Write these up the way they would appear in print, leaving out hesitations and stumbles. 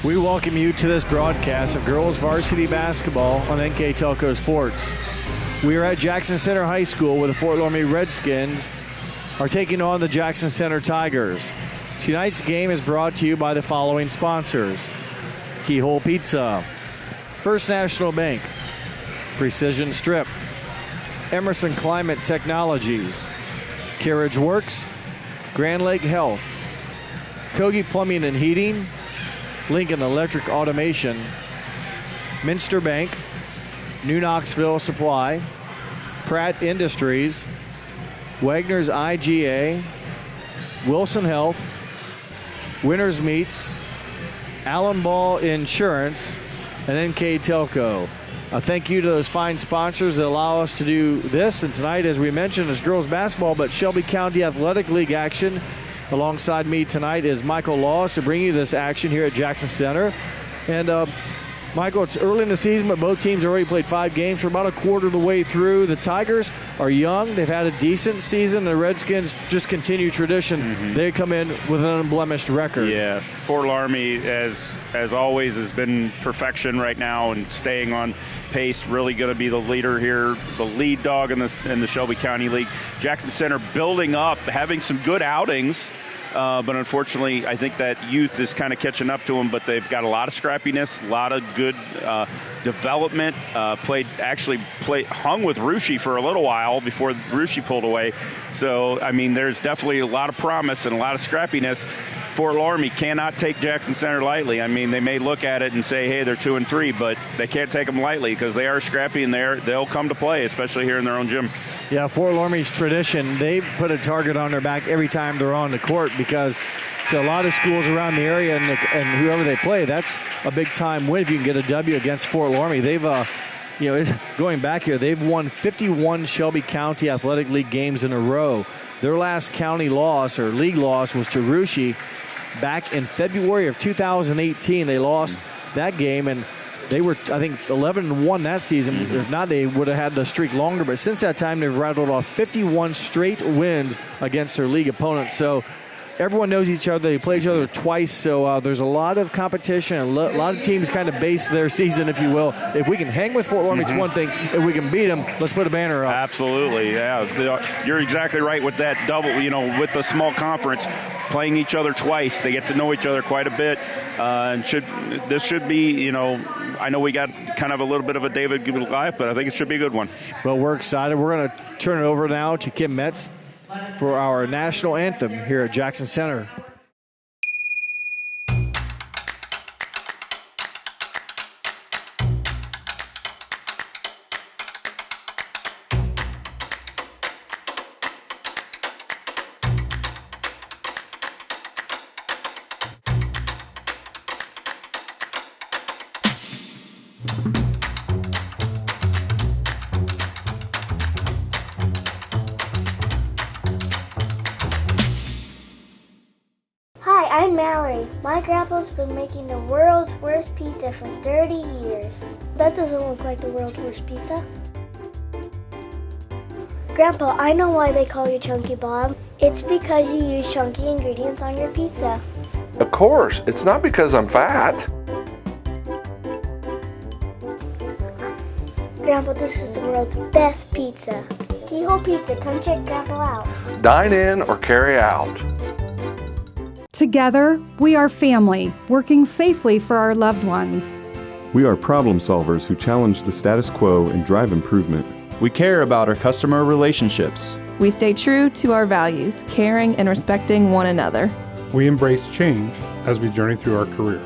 We welcome you to this broadcast of girls varsity basketball on NKTelco Sports. We are at Jackson Center High School where the Fort Loramie Redskins are taking on the Jackson Center Tigers. Tonight's game is brought to you by the following sponsors: Keyhole Pizza, First National Bank, Precision Strip, Emerson Climate Technologies, Carriage Works, Grand Lake Health, Kogi Plumbing and Heating, Lincoln Electric Automation, Minster Bank, New Knoxville Supply, Pratt Industries, Wagner's IGA, Wilson Health, Winners Meats, Allen Ball Insurance, and NKTelco. A thank you to those fine sponsors that allow us to do this. And tonight, as we mentioned, is girls basketball, but Shelby County Athletic League action. Alongside me tonight is Michael Laws to bring you this action here at Jackson Center. And Michael, it's early in the season, but both teams already played 5 games. We're about a quarter of the way through. The Tigers are young. They've had a decent season. The Redskins just continue tradition. They come in with an unblemished record. Yeah, Fort Loramie, as always, has been perfection right now and staying on pace. Really going to be the leader here, the lead dog in the Shelby County League. Jackson Center building up, having some good outings. But unfortunately, I think that youth is kind of catching up to them, but they've got a lot of scrappiness, a lot of good development. Hung with Russia for a little while before Russia pulled away. So, I mean, there's definitely a lot of promise and a lot of scrappiness. Fort Loramie cannot take Jackson Center lightly. I mean, they may look at it and say, hey, they're 2-3, but they can't take them lightly because they are scrappy and they'll come to play, especially here in their own gym. Yeah, Fort Loramie's tradition, they put a target on their back every time they're on the court because to a lot of schools around the area and whoever they play, that's a big-time win if you can get a W against Fort Loramie. They've, going back here, they've won 51 Shelby County Athletic League games in a row. Their last county loss or league loss was to Russia back in February of 2018. They lost that game, and they were, I think, 11-1 that season. If not, they would have had the streak longer. But since that time, they've rattled off 51 straight wins against their league opponents. So everyone knows each other. They play each other twice. So there's a lot of competition. A lot of teams kind of base their season, if you will. If we can hang with Fort Loramie, it's one thing. If we can beat them, let's put a banner up. Absolutely, yeah. You're exactly right with that double, with the small conference. Playing each other twice, they get to know each other quite a bit, and this should be, I know we got kind of a little bit of a David Goliath, but I think it should be a good one. Well, we're excited. We're going to turn it over now to Kim Metz for our national anthem here at Jackson Center. I'm Mallory. My grandpa's been making the world's worst pizza for 30 years. That doesn't look like the world's worst pizza. Grandpa, I know why they call you Chunky Bob. It's because you use chunky ingredients on your pizza. Of course, it's not because I'm fat. Grandpa, this is the world's best pizza. Keyhole Pizza, come check Grandpa out. Dine in or carry out. Together, we are family, working safely for our loved ones. We are problem solvers who challenge the status quo and drive improvement. We care about our customer relationships. We stay true to our values, caring and respecting one another. We embrace change as we journey through our career.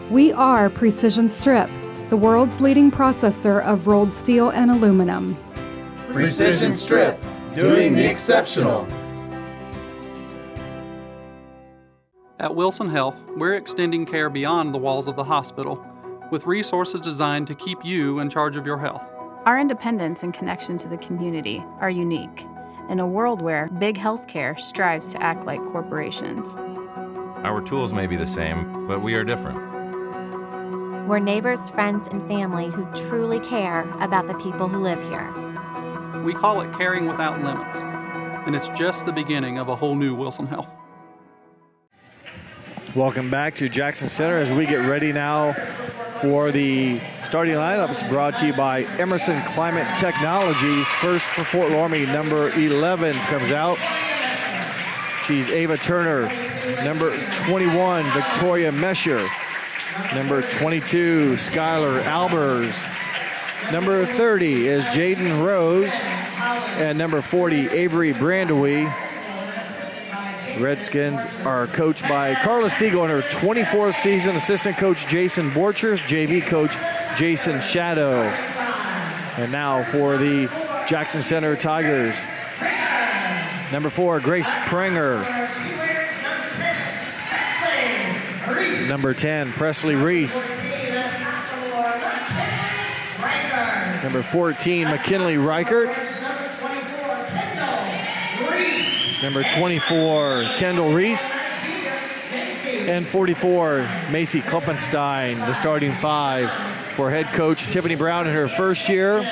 We are Precision Strip, the world's leading processor of rolled steel and aluminum. Precision Strip, doing the exceptional. At Wilson Health, we're extending care beyond the walls of the hospital, with resources designed to keep you in charge of your health. Our independence and connection to the community are unique in a world where big healthcare strives to act like corporations. Our tools may be the same, but we are different. We're neighbors, friends, and family who truly care about the people who live here. We call it Caring Without Limits, and it's just the beginning of a whole new Wilson Health. Welcome back to Jackson Center as we get ready now for the starting lineups brought to you by Emerson Climate Technologies. First for Fort Loramie, number 11 comes out. She's Ava Turner. Number 21, Victoria Mesher. Number 22, Skylar Albers. Number 30 is Jaden Rose. And number 40, Avery Brandewy. Redskins are coached by Carla Siegel in her 24th season, assistant coach Jason Borchers, JV coach Jason Shadow. And now for the Jackson Center Tigers. Number 4, Grace Prenger. Number 10, Presley Reese. Number 14, McKinley Reichert. Number 24, Kendall Reese. And 44, Macy Kloppenstein, the starting 5 for head coach Tiffany Brown in her first year.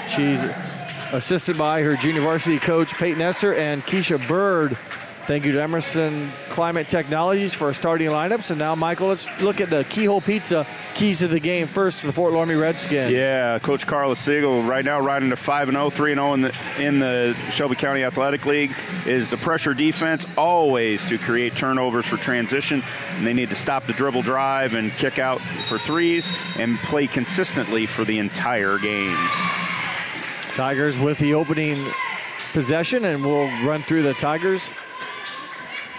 She's assisted by her junior varsity coach Peyton Esser and Keisha Bird. Thank you to Emerson Climate Technologies for our starting lineups. And now, Michael, let's look at the Keyhole Pizza keys to the game first for the Fort Loramie Redskins. Yeah, Coach Carla Siegel right now riding to 5-0, 3-0 in the Shelby County Athletic League. Is the pressure defense always to create turnovers for transition, and they need to stop the dribble drive and kick out for threes and play consistently for the entire game. Tigers with the opening possession, and we'll run through the Tigers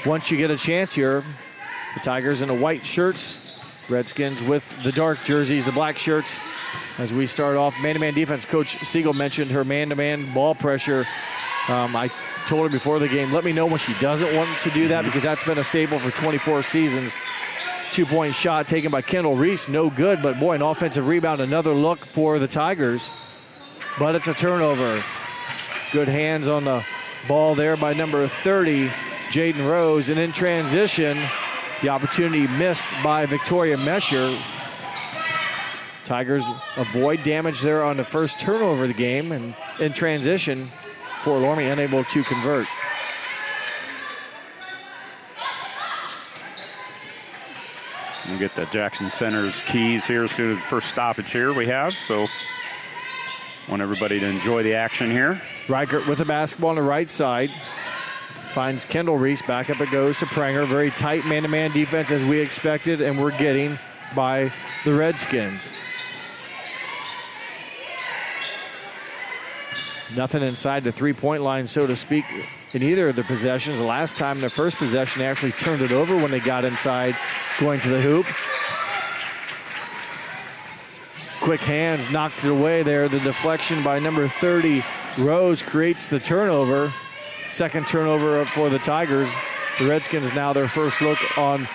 once you get a chance here. The Tigers in the white shirts, Redskins with the dark jerseys, the black shirts. As we start off, man-to-man defense, Coach Siegel mentioned her man-to-man ball pressure. I told her before the game, let me know when she doesn't want to do that, because that's been a staple for 24 seasons. 2-point shot taken by Kendall Reese, no good, but boy, an offensive rebound, another look for the Tigers. But it's a turnover. Good hands on the ball there by number 30, Jaden Rose, and in transition, the opportunity missed by Victoria Mesher. Tigers avoid damage there on the first turnover of the game, and in transition, Fort Loramie unable to convert. We'll get the Jackson Center's keys here as soon as the first stoppage here we have, so want everybody to enjoy the action here. Reichert with the basketball on the right side. Finds Kendall Reese, back up it goes to Prenger. Very tight man-to-man defense as we expected and we're getting by the Redskins. Nothing inside the three-point line, so to speak, in either of the possessions. The last time, their first possession, they actually turned it over when they got inside going to the hoop. Quick hands knocked it away there. The deflection by number 30, Rose, creates the turnover. Second turnover for the Tigers. The Redskins now their first look on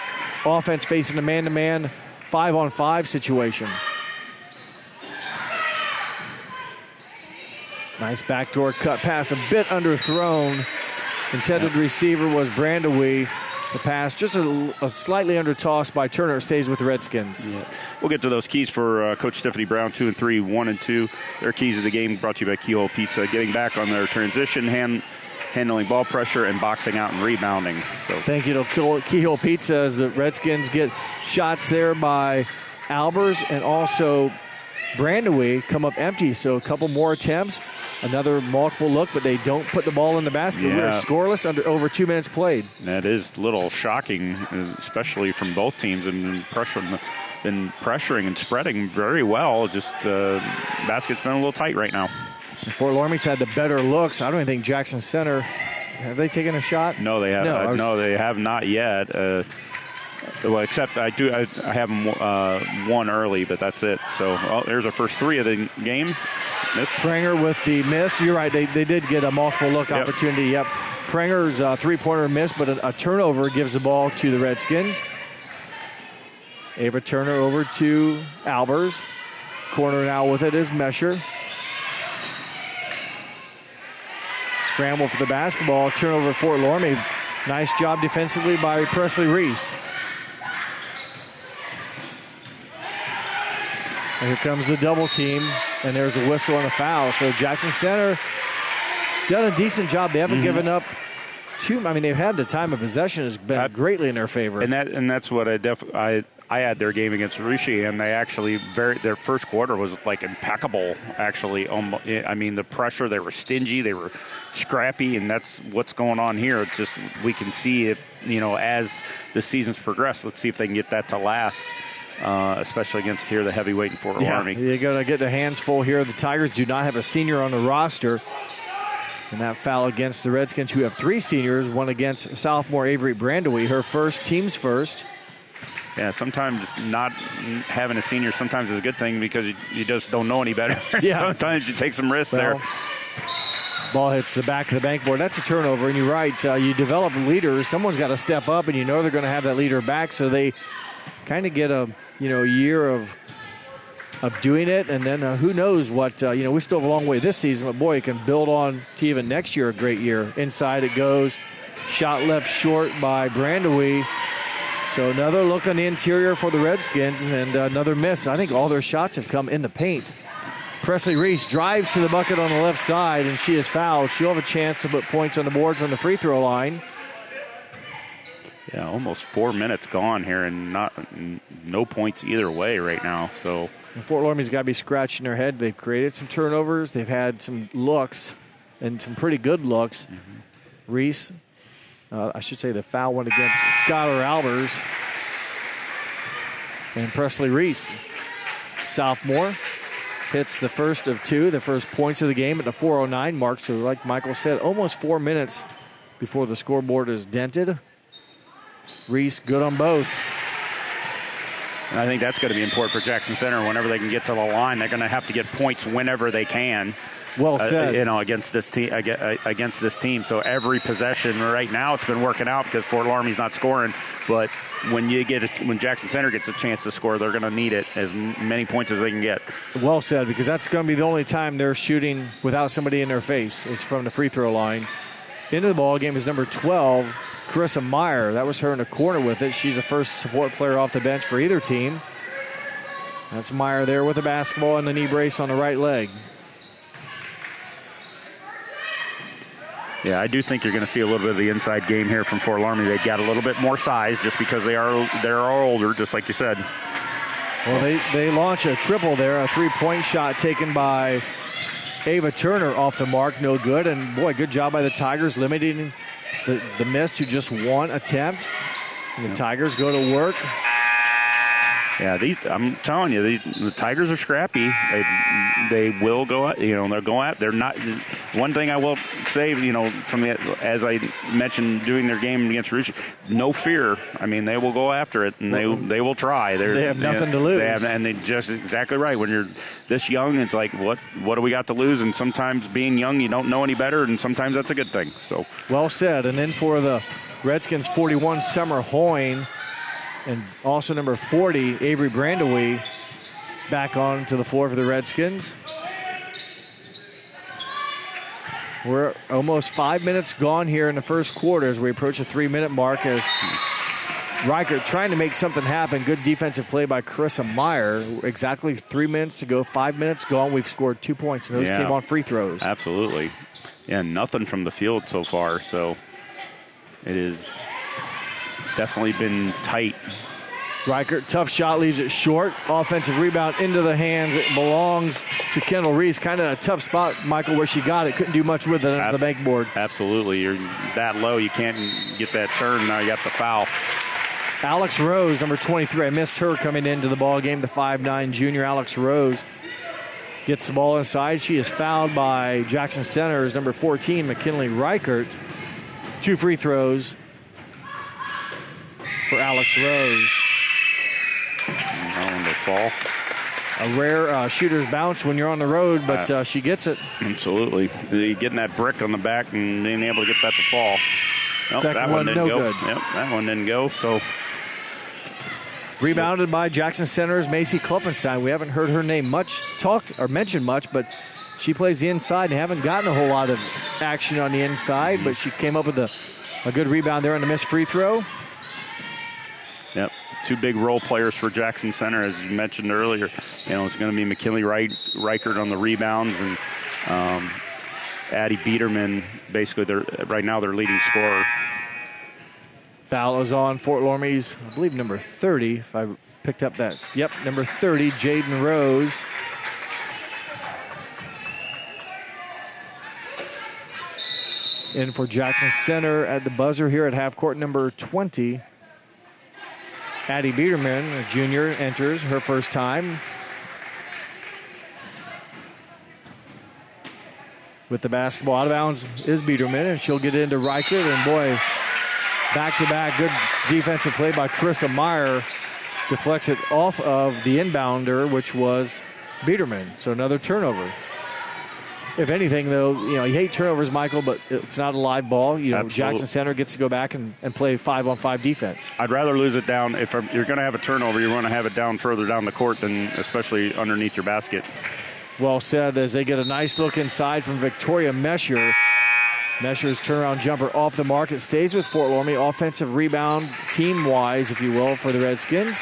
offense facing a man-to-man 5-on-5 situation. Nice backdoor cut pass, a bit underthrown. Intended receiver was Brandewy. The pass just a slightly under toss by Turner, stays with the Redskins. Yeah. We'll get to those keys for Coach Tiffany Brown, 2 and 3, 1 and 2. Their keys of the game brought to you by Keyhole Pizza. Getting back on their transition, handling ball pressure, and boxing out and rebounding. So thank you to Keyhole Pizza as the Redskins get shots there by Albers and also Brandewy come up empty. So a couple more attempts, another multiple look, but they don't put the ball in the basket. Yeah. We're scoreless under over 2 minutes played. That is a little shocking, especially from both teams, and been pressuring and spreading very well. Just basket's been a little tight right now. Fort Loramie's had the better looks. I don't even think Jackson Center, have they taken a shot? No, they have. No, they have not yet. Well, except I have them one early, but that's it. So there's our first 3 of the game. Miss. Prenger with the miss. You're right. They did get a multiple look opportunity. Yep. Prenger's three-pointer miss, but a turnover gives the ball to the Redskins. Ava Turner over to Albers. Corner now with it is Mesher. Scramble for the basketball. Turnover Fort Loramie. Nice job defensively by Presley Reese. And here comes the double team, and there's a whistle and a foul. So Jackson Center done a decent job. They haven't given up they've had the time of possession has been greatly in their favor. And that's what I had their game against Rushi, and they actually their first quarter was like impeccable. Actually, the pressure, they were stingy, they were scrappy, and that's what's going on here. It's just we can see if as the season's progressed. Let's see if they can get that to last, especially against here the heavyweight in Fort Loramie. You're gonna get their hands full here. The Tigers do not have a senior on the roster. And that foul against the Redskins, who have 3 seniors, one against sophomore Avery Brandewee, her first, team's first. Yeah, sometimes not having a senior sometimes is a good thing because you just don't know any better. Yeah. Sometimes you take some risks there. Ball hits the back of the backboard. That's a turnover, and you're right. You develop leaders. Someone's got to step up, and you know they're going to have that leader back, so they kind of get a year of doing it, and then who knows what, we still have a long way this season, but boy, it can build on to even next year a great year. Inside it goes. Shot left short by Brandewee. So another look on the interior for the Redskins and another miss. I think all their shots have come in the paint. Presley Reese drives to the bucket on the left side, and she is fouled. She'll have a chance to put points on the board from the free throw line. Yeah, almost 4 minutes gone here, and no points either way right now. So Fort Loramie's got to be scratching their head. They've created some turnovers. They've had some looks, and some pretty good looks. Mm-hmm. Reese, I should say the foul went against Skylar Albers and Presley Reese. Sophomore hits the first of 2, the first points of the game at the 4:09 mark. So like Michael said, almost 4 minutes before the scoreboard is dented. Reese good on both. And I think that's going to be important for Jackson Center. Whenever they can get to the line, they're going to have to get points whenever they can. Well said. Against this team. So every possession right now, it's been working out because Fort Loramie's not scoring. But when Jackson Center gets a chance to score, they're going to need it as many points as they can get. Well said, because that's going to be the only time they're shooting without somebody in their face is from the free throw line. Into the ball game is number 12, Carissa Meyer. That was her in the corner with it. She's the first support player off the bench for either team. That's Meyer there with the basketball and the knee brace on the right leg. Yeah, I do think you're going to see a little bit of the inside game here from Fort Loramie. They've got a little bit more size just because they're older, just like you said. Well, they launch a triple there, a three-point shot taken by Ava Turner off the mark, no good. And boy, good job by the Tigers limiting the miss to just one attempt. And the Tigers go to work. Yeah, I'm telling you, the Tigers are scrappy. They will go. They'll go at. They're not. One thing I will say, as I mentioned, doing their game against Rushi, no fear. I mean, they will go after it, and they will try. They have nothing to lose. And they just exactly right. When you're this young, it's like, what do we got to lose? And sometimes being young, you don't know any better, and sometimes that's a good thing. So well said. And then for the Redskins, 41, Summer Hoyne. And also number 40, Avery Brandewee, back onto the floor for the Redskins. We're almost 5 minutes gone here in the first quarter as we approach the 3-minute mark as Reichert trying to make something happen. Good defensive play by Carissa Meyer. Exactly 3 minutes to go, 5 minutes gone. We've scored 2 points, and those came on free throws. Absolutely. Yeah, nothing from the field so far, so it is definitely been tight. Reichert, tough shot, leaves it short. Offensive rebound into the hands. It belongs to Kendall Reese. Kind of a tough spot, Michael, where she got it. Couldn't do much with it on the backboard. Absolutely. You're that low, you can't get that turn. Now you got the foul. Alex Rose, number 23. I missed her coming into the ball game. The 5'9" junior Alex Rose gets the ball inside. She is fouled by Jackson Center's number 14, McKinley Reichert. 2 free throws for Alex Rose. On the fall. A rare shooter's bounce when you're on the road, but she gets it. Absolutely. Getting that brick on the back and being able to get that to fall. Nope, Second one, no good. Yep, that one didn't go. So rebounded by Jackson Center's Macy Kluffenstein. We haven't heard her name much talked or mentioned much, but she plays the inside and haven't gotten a whole lot of action on the inside, but she came up with a good rebound there on the missed free throw. Yep. 2 big role players for Jackson Center, as you mentioned earlier. It's going to be McKinley Reichert on the rebounds, and Addie Biederman, basically, right now their leading scorer. Foul is on Fort Loramie's, I believe, number 30, if I picked up that. Yep, number 30, Jaden Rose. In for Jackson Center at the buzzer here at half court, number 20. Addie Biederman, a junior, enters her first time. With the basketball out of bounds is Biederman, and she'll get into Reichert. And boy, back-to-back good defensive play by Carissa Meyer. Deflects it off of the inbounder, which was Biederman. So another turnover. If anything, though, you hate turnovers, Michael, but it's not a live ball. Absolutely. Jackson Center gets to go back and play 5-on-5 defense. I'd rather lose it down. If you're going to have a turnover, you want to have it down further down the court than especially underneath your basket. Well said, as they get a nice look inside from Victoria Mesher. Mesher's turnaround jumper off the mark. It stays with Fort Loramie. Offensive rebound, team-wise, if you will, for the Redskins.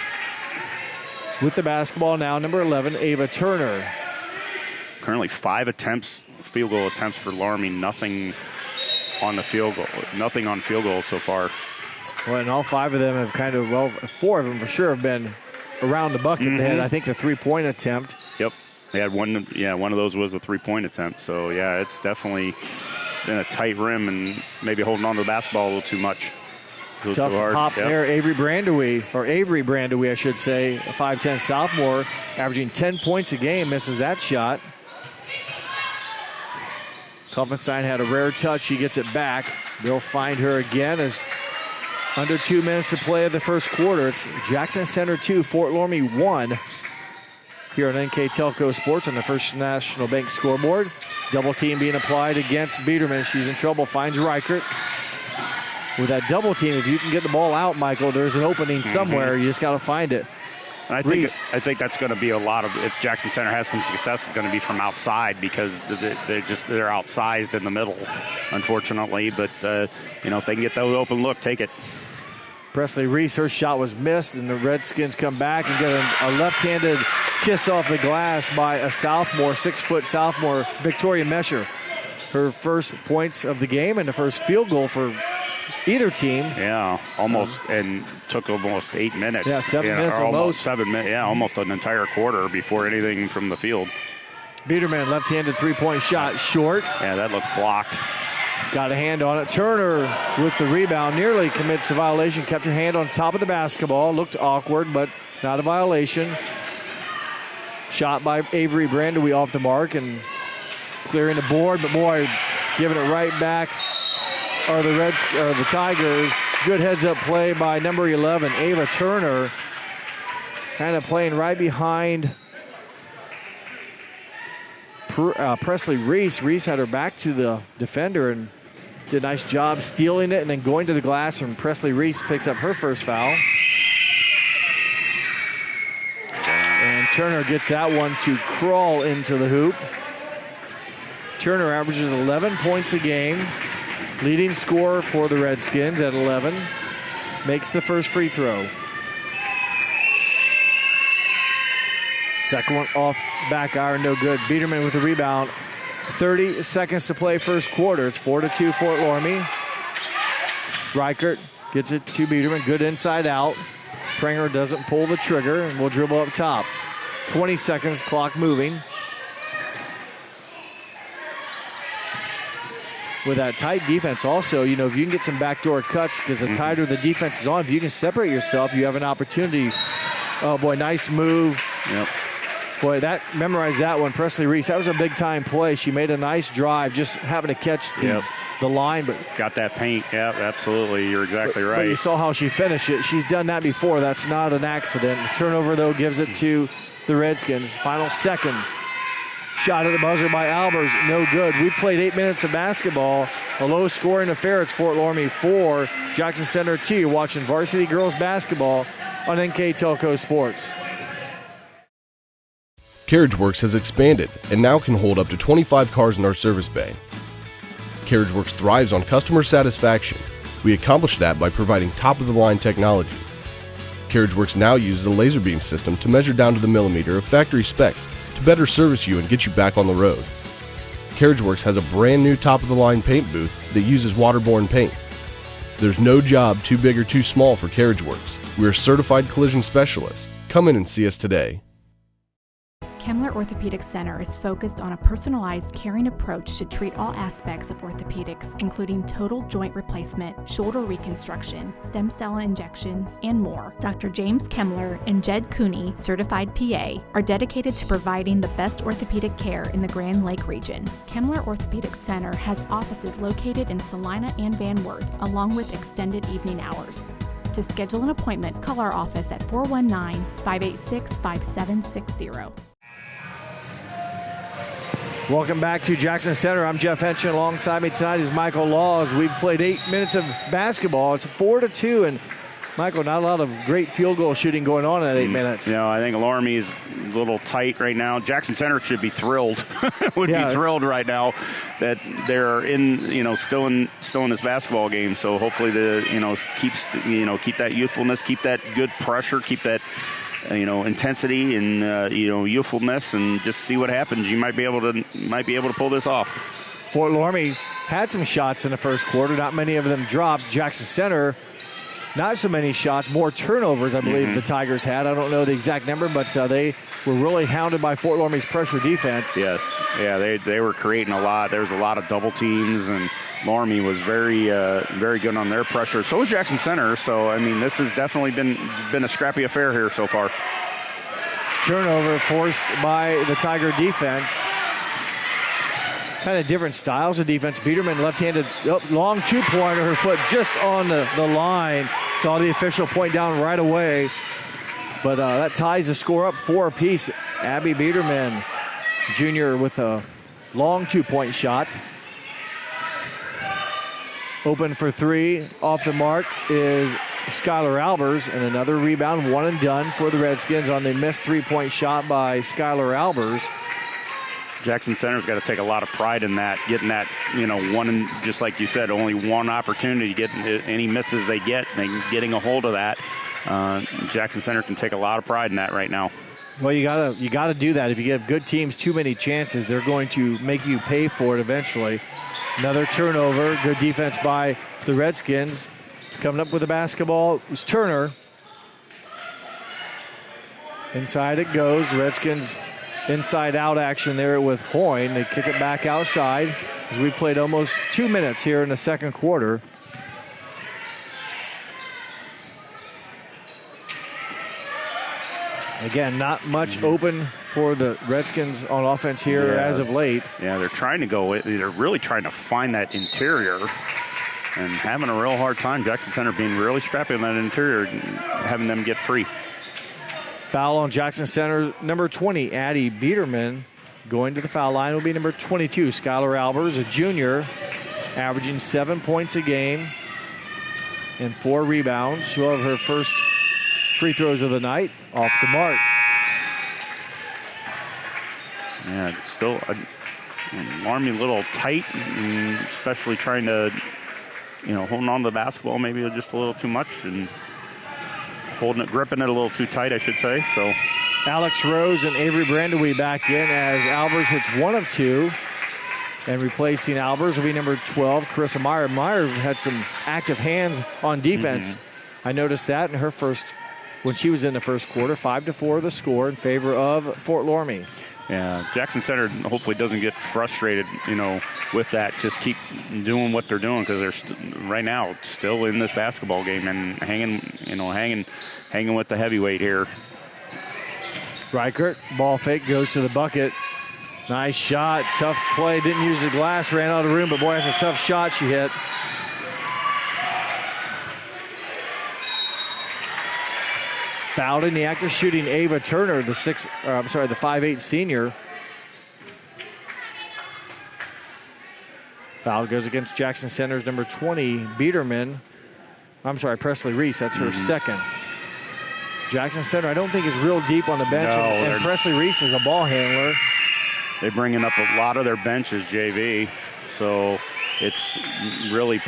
With the basketball now, number 11, Ava Turner. Currently 5 field goal attempts for Loramie. Nothing on field goal so far. Well, and all 5 of them have 4 of them for sure have been around the bucket. Mm-hmm. They had, I think, the 3-point attempt. Yep. They had one. Yeah, one of those was a 3-point attempt. So, yeah, it's definitely been a tight rim and maybe holding on to the basketball a little too much. Tough hop there. Avery Brandewee, I should say, a 5'10 sophomore, averaging 10 points a game, misses that shot. Klopfenstein had a rare touch. She gets it back. They'll find her again as under 2 minutes to play of the first quarter. It's Jackson Center 2, Fort Loramie 1 here on NKTelco Sports on the First National Bank scoreboard. Double team being applied against Biederman. She's in trouble, finds Reichert. With that double team, if you can get the ball out, Michael, there's an opening somewhere. You just got to find it. I think that's going to be a lot of, if Jackson Center has some success, it's going to be from outside because they're outsized in the middle, unfortunately. But if they can get that open look, take it. Presley Reese, her shot was missed, and the Redskins come back and get a left-handed kiss off the glass by a sophomore, 6-foot sophomore, Victoria Mesher. Her first points of the game and the first field goal for either team. Yeah, almost, and took almost 8 minutes. Yeah, 7 minutes almost. 7 minutes, yeah, almost an entire quarter before anything from the field. Biederman, left-handed 3-point shot, short. Yeah, that looked blocked. Got a hand on it. Turner with the rebound, nearly commits a violation, kept her hand on top of the basketball. Looked awkward, but not a violation. Shot by Avery Brandewee off the mark and clearing the board, but boy, giving it right back are the Tigers. Good heads-up play by number 11, Ava Turner, kind of playing right behind Presley Reese. Reese had her back to the defender and did a nice job stealing it and then going to the glass, and Presley Reese picks up her first foul. And Turner gets that one to crawl into the hoop. Turner averages 11 points a game. Leading scorer for the Redskins at 11. Makes the first free throw. Second one off back iron, no good. Biederman with the rebound. 30 seconds to play first quarter. It's 4-2 Fort Loramie. Reichert gets it to Biederman. Good inside out. Pranger doesn't pull the trigger and will dribble up top. 20 seconds, clock moving. With that tight defense also, if you can get some backdoor cuts, because the tighter the defense is on, if you can separate yourself, you have an opportunity. Oh, boy, nice move. Yep. Boy, memorize that one. Presley Reese, that was a big-time play. She made a nice drive, just happened to catch the line. But got that paint. Yeah, absolutely. You're exactly right. But you saw how she finished it. She's done that before. That's not an accident. The turnover, though, gives it to the Redskins. Final seconds. Shot at the buzzer by Albers, no good. We've played 8 minutes of basketball. A low-scoring affair. It's Fort Loramie 4, Jackson Center 2. You're watching Varsity Girls Basketball on NKTelco Sports. CarriageWorks has expanded and now can hold up to 25 cars in our service bay. CarriageWorks thrives on customer satisfaction. We accomplish that by providing top-of-the-line technology. CarriageWorks now uses a laser beam system to measure down to the millimeter of factory specs to better service you and get you back on the road. CarriageWorks has a brand new top-of-the-line paint booth that uses waterborne paint. There's no job too big or too small for CarriageWorks. We're certified collision specialists. Come in and see us today. Kemmler Orthopedic Center is focused on a personalized, caring approach to treat all aspects of orthopedics, including total joint replacement, shoulder reconstruction, stem cell injections, and more. Dr. James Kemmler and Jed Cooney, certified PA, are dedicated to providing the best orthopedic care in the Grand Lake region. Kemmler Orthopedic Center has offices located in Salina and Van Wert, along with extended evening hours. To schedule an appointment, call our office at 419-586-5760. Welcome back to Jackson Center. I'm Jeff Henson. Alongside me tonight is Michael Laws. We've played 8 minutes of basketball. It's 4-2, and Michael, not a lot of great field goal shooting going on in that 8 minutes. You know, I think Loramie is a little tight right now. Jackson Center should be thrilled. Be thrilled right now that they're still in this basketball game. So hopefully keep that youthfulness, keep that good pressure, keep that intensity and youthfulness, and just see what happens. You might be able to pull this off. Fort Loramie had some shots in the first quarter. Not many of them dropped. Jackson Center, not so many shots, more turnovers, I believe the Tigers had. I don't know the exact number, but they were really hounded by Fort Loramie's pressure defense. Yes, yeah, they were creating a lot. There was a lot of double teams, and Loramie was very good on their pressure. So was Jackson Center. So I mean, this has definitely been a scrappy affair here so far. Turnover forced by the Tiger defense. Kind of different styles of defense. Biederman left-handed, long two-pointer, her foot just on the line. Saw the official point down right away. But that ties the score up 4 apiece. Abby Biederman, junior, with a long two-point shot. Open for 3, off the mark is Skylar Albers, and another rebound, 1 and done for the Redskins on the missed 3-point shot by Skylar Albers. Jackson Center's got to take a lot of pride in that, getting that, one, and just like you said, only one opportunity to get any misses they get, and getting a hold of that. Jackson Center can take a lot of pride in that right now. Well, you gotta do that. If you give good teams too many chances, they're going to make you pay for it eventually. Another turnover. Good defense by the Redskins. Coming up with the basketball is Turner. Inside it goes. The Redskins inside-out action there with Hoyne. They kick it back outside as we've played almost 2 minutes here in the second quarter. Again, not much open for the Redskins on offense here as of late. Yeah, they're trying to go. They're really trying to find that interior and having a real hard time. Jackson Center being really scrappy on that interior, having them get free. Foul on Jackson Center, number 20, Addie Biederman. Going to the foul line will be number 22, Skylar Albers, a junior, averaging 7 points a game and 4 rebounds. She'll have her first free throws of the night, off the mark. Yeah, still Loramie a little tight, especially trying to, holding on to the basketball maybe just a little too much and gripping it a little too tight, I should say. So Alex Rose and Avery Brandon will be back in as Albers hits 1 of 2. And replacing Albers will be number 12, Carissa Meyer. Meyer had some active hands on defense. I noticed that in her when she was in the first quarter. 5-4 the score in favor of Fort Loramie. Yeah, Jackson Center hopefully doesn't get frustrated, with that. Just keep doing what they're doing, because they're right now still in this basketball game and hanging with the heavyweight here. Reichert, ball fake, goes to the bucket. Nice shot, tough play, didn't use the glass, ran out of the room, but boy, that's a tough shot she hit. Fouled in the act of shooting, Ava Turner, the 5'8" senior. Foul goes against Jackson Center's number 20, Biederman. Presley Reese, that's her second. Jackson Center, I don't think, is real deep on the bench, and Presley Reese is a ball handler. They're bringing up a lot of their benches, JV, so it's really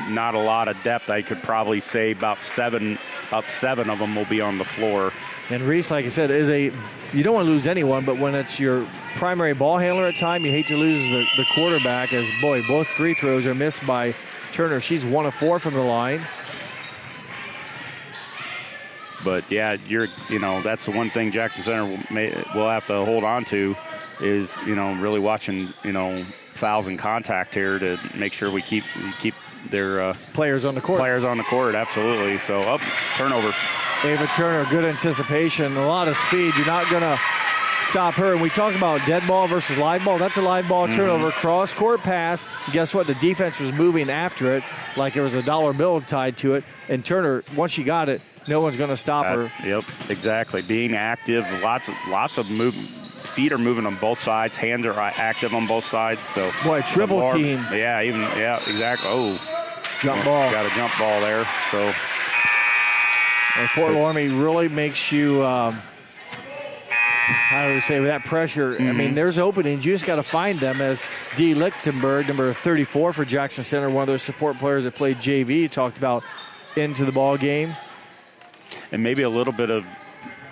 not a lot of depth. I could probably say about seven of them will be on the floor. And Reese, like I said, you don't want to lose anyone, but when it's your primary ball handler at time, you hate to lose the quarterback, as, both free throws are missed by Turner, she's 1 of 4 from the line. But yeah, that's the one thing Jackson Center will have to hold on to is, really watching, fouls and contact here to make sure we keep their players on the court. Absolutely. So turnover. Ava Turner, good anticipation, a lot of speed. You're not going to stop her. And we talk about dead ball versus live ball. That's a live ball turnover. Cross-court pass. Guess what? The defense was moving after it like there was a dollar bill tied to it. And Turner, once she got it, no one's going to stop her. Yep, exactly. Being active, lots of movement. Feet are moving on both sides. Hands are active on both sides. So boy, triple team. Yeah, exactly. Oh, jump ball. Got a jump ball there. So and Fort Loramie really makes you. How do we say with that pressure? I mean, there's openings. You just got to find them. As Dee Lichtenberg, number 34 for Jackson Center, one of those support players that played JV, talked about into the ball game. And maybe a little bit of,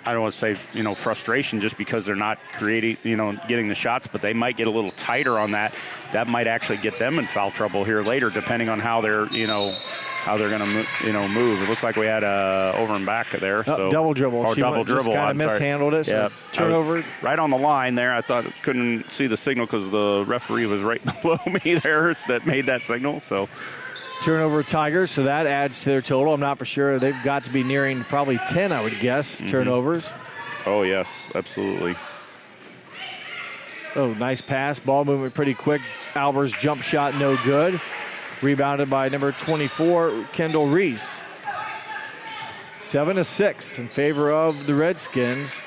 I don't want to say, frustration just because they're not creating, getting the shots, but they might get a little tighter on that. That might actually get them in foul trouble here later, depending on how they're, how they're going to, move. It looked like we had over and back there. So double dribble. She double dribble. Just kind of mishandled it. So turnover. Right on the line there. I thought couldn't see the signal because the referee was right below me there that made that signal. So. Turnover Tigers, so that adds to their total. I'm not for sure. They've got to be nearing probably 10, I would guess, turnovers. Oh, yes, absolutely. Oh, nice pass. Ball movement pretty quick. Alber's jump shot no good. Rebounded by number 24, Kendall Reese. 7-6 in favor of the Redskins.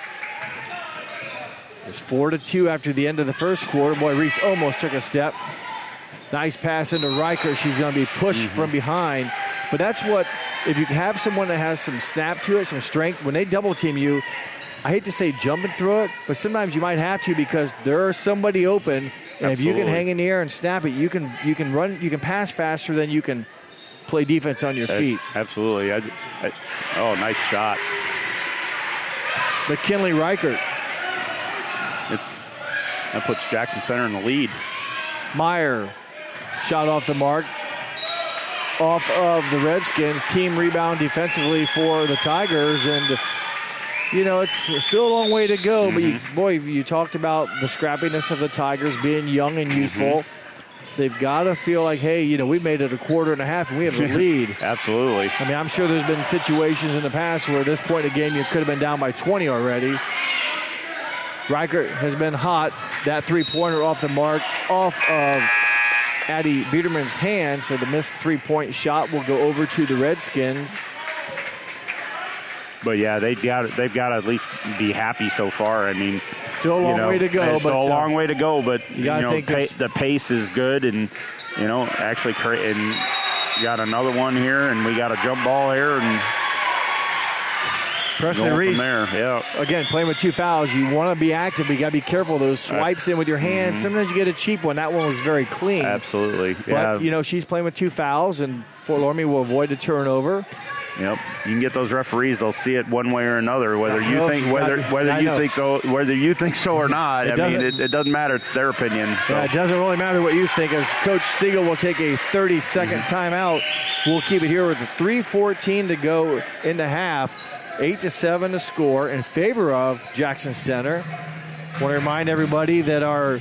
It's 4-2 after the end of the first quarter. Boy, Reese almost took a step. Nice pass into Riker. She's going to be pushed from behind. But that's what, if you have someone that has some snap to it, some strength, when they double team you, I hate to say jumping through it, but sometimes you might have to because there's somebody open. And if you can hang in the air and snap it, you can run, you can pass faster than you can play defense on your feet. Absolutely. Oh, nice shot. McKinley Reichert. That puts Jackson Center in the lead. Meyer. Shot off the mark, off of the Redskins. Team rebound defensively for the Tigers. And, it's still a long way to go. But, you talked about the scrappiness of the Tigers being young and youthful. They've got to feel like, hey, we made it a quarter and a half and we have the lead. Absolutely. I mean, I'm sure there's been situations in the past where at this point in the game you could have been down by 20 already. Reichert has been hot. That three-pointer off the mark, off of Addie Biederman's hand, so the missed three-point shot will go over to the Redskins. But yeah, they've got to at least be happy so far. I mean, still a long way to go. Still a long way to go, but you think the pace is good, and actually and got another one here, and we got a jump ball here, and Preston Reese, again, playing with 2 fouls. You want to be active, but you got to be careful. Those swipes in with your hands, sometimes you get a cheap one. That one was very clean. Absolutely. But, she's playing with 2 fouls, and Fort Loramie will avoid a turnover. Yep, you can get those referees; they'll see it one way or another. Whether you think so or not, it doesn't matter. It's their opinion. So. Yeah, it doesn't really matter what you think. As Coach Siegel will take a 30-second timeout, we'll keep it here with 3:14 to go in the half. 8-7 to score in favor of Jackson Center. I want to remind everybody that our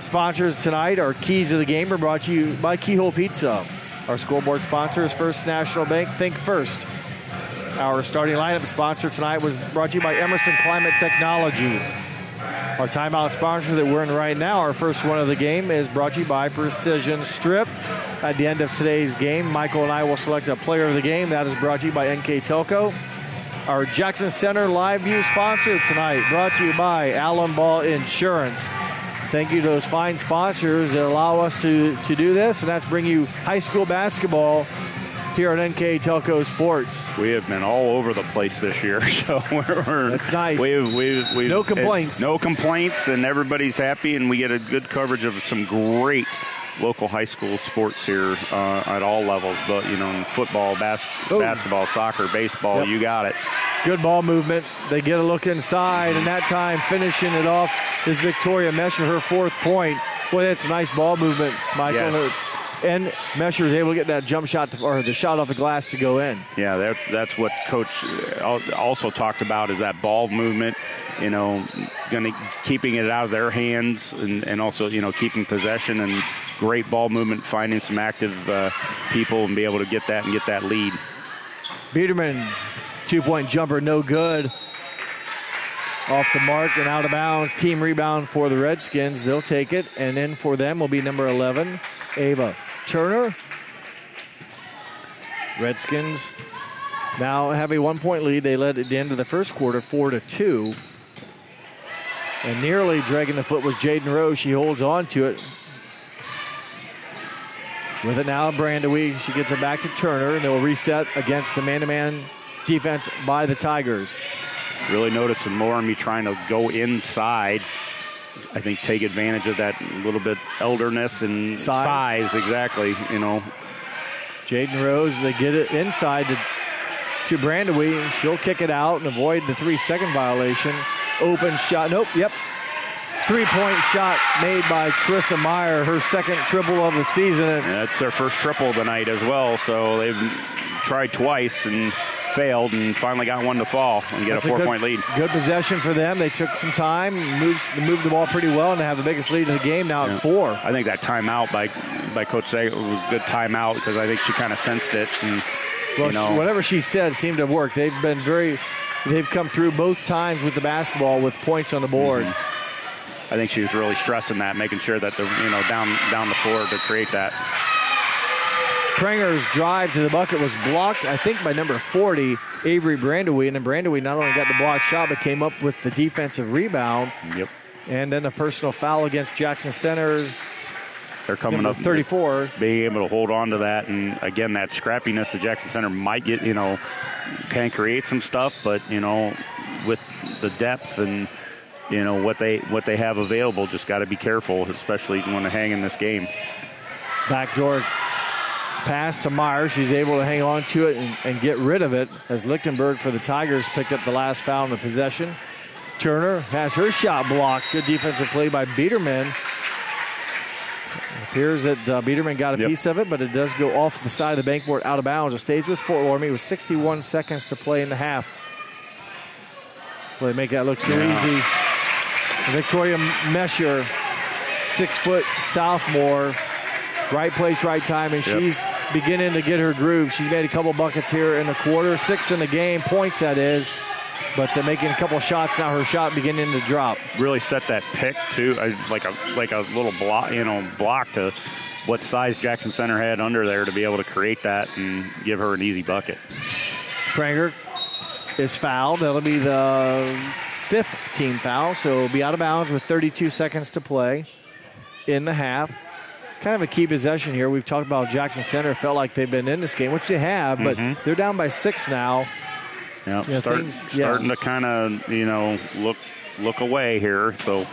sponsors tonight, our keys of the game, are brought to you by Keyhole Pizza. Our scoreboard sponsor is First National Bank. Think first. Our starting lineup sponsor tonight was brought to you by Emerson Climate Technologies. Our timeout sponsor that we're in right now, our first one of the game, is brought to you by Precision Strip. At the end of today's game, Michael and I will select a player of the game. That is brought to you by NKTelco. Our Jackson Center Live View sponsor tonight, brought to you by Allen Ball Insurance. Thank you to those fine sponsors that allow us to do this, and that's bring you high school basketball here on NKTelco Sports. We have been all over the place this year, so that's nice. We've no complaints. No complaints, and everybody's happy, and we get a good coverage of some great local high school sports here at all levels, but in football, basketball, soccer, baseball, you got it. Good ball movement. They get a look inside, and that time finishing it off is Victoria Mesher, her 4th point. Boy, that's nice ball movement, Michael. Yes. And Mesher was able to get that jump shot or the shot off the glass to go in. Yeah, that's what Coach also talked about, is that ball movement, keeping it out of their hands and also, keeping possession and great ball movement, finding some active people and be able to get that lead. Biederman, 2-point jumper, no good. Off the mark and out of bounds. Team rebound for the Redskins. They'll take it, and in for them will be number 11, Ava Turner. Redskins now have a 1-point lead. They led at the end of the first quarter 4-2. And nearly dragging the foot was Jaden Rose. She holds on to it. With it now, Brandewee. She gets it back to Turner, and they'll reset against the man-to-man defense by the Tigers. Really noticing Loramie trying to go inside. I think take advantage of that little bit elderness and size exactly, Jaden Rose, they get it inside to Brandewee. She'll kick it out and avoid the 3-second violation. Open shot, nope, yep. 3-point shot made by Carissa Meyer, her second triple of the season. That's their first triple tonight as well, so they've tried twice and failed and finally got one to fall and get a 4-point lead. Good possession for them. They took some time, moved the ball pretty well, and they have the biggest lead of the game now at 4. I think that timeout by Coach Sager was a good timeout because I think she kind of sensed it. And, whatever she said seemed to have worked. They've come through both times with the basketball with points on the board. I think she was really stressing that, making sure that they're down the floor to create that. Pranger's drive to the bucket was blocked, I think, by number 40, Avery Brandewee. And then Brandewee not only got the blocked shot, but came up with the defensive rebound. Yep. And then a personal foul against Jackson Center. They're coming up 34. Being able to hold on to that. And, again, that scrappiness that Jackson Center might get, can create some stuff. But, with the depth and, what they have available, just got to be careful, especially when they hang in this game. Backdoor pass to Meyer. She's able to hang on to it and get rid of it as Lichtenberg for the Tigers picked up the last foul in the possession. Turner has her shot blocked. Good defensive play by Biederman. It appears that Biederman got a piece of it, but it does go off the side of the bankboard out of bounds. It stays with Fort Loramie with 61 seconds to play in the half. Well, they make that look so easy. Victoria Mesher, 6-foot sophomore. Right place, right time, and she's beginning to get her groove. She's made a couple buckets here in the quarter, 6 in the game, points that is, but making a couple shots now. Her shot beginning to drop. Really set that pick too, like a little block to what size Jackson Center had under there to be able to create that and give her an easy bucket. Pranger is fouled. That'll be the 5th team foul, so it'll be out of bounds with 32 seconds to play in the half. Kind of a key possession here. We've talked about Jackson Center felt like they've been in this game, which they have, but they're down by 6 now. Yeah, starting to kind of, look away here. So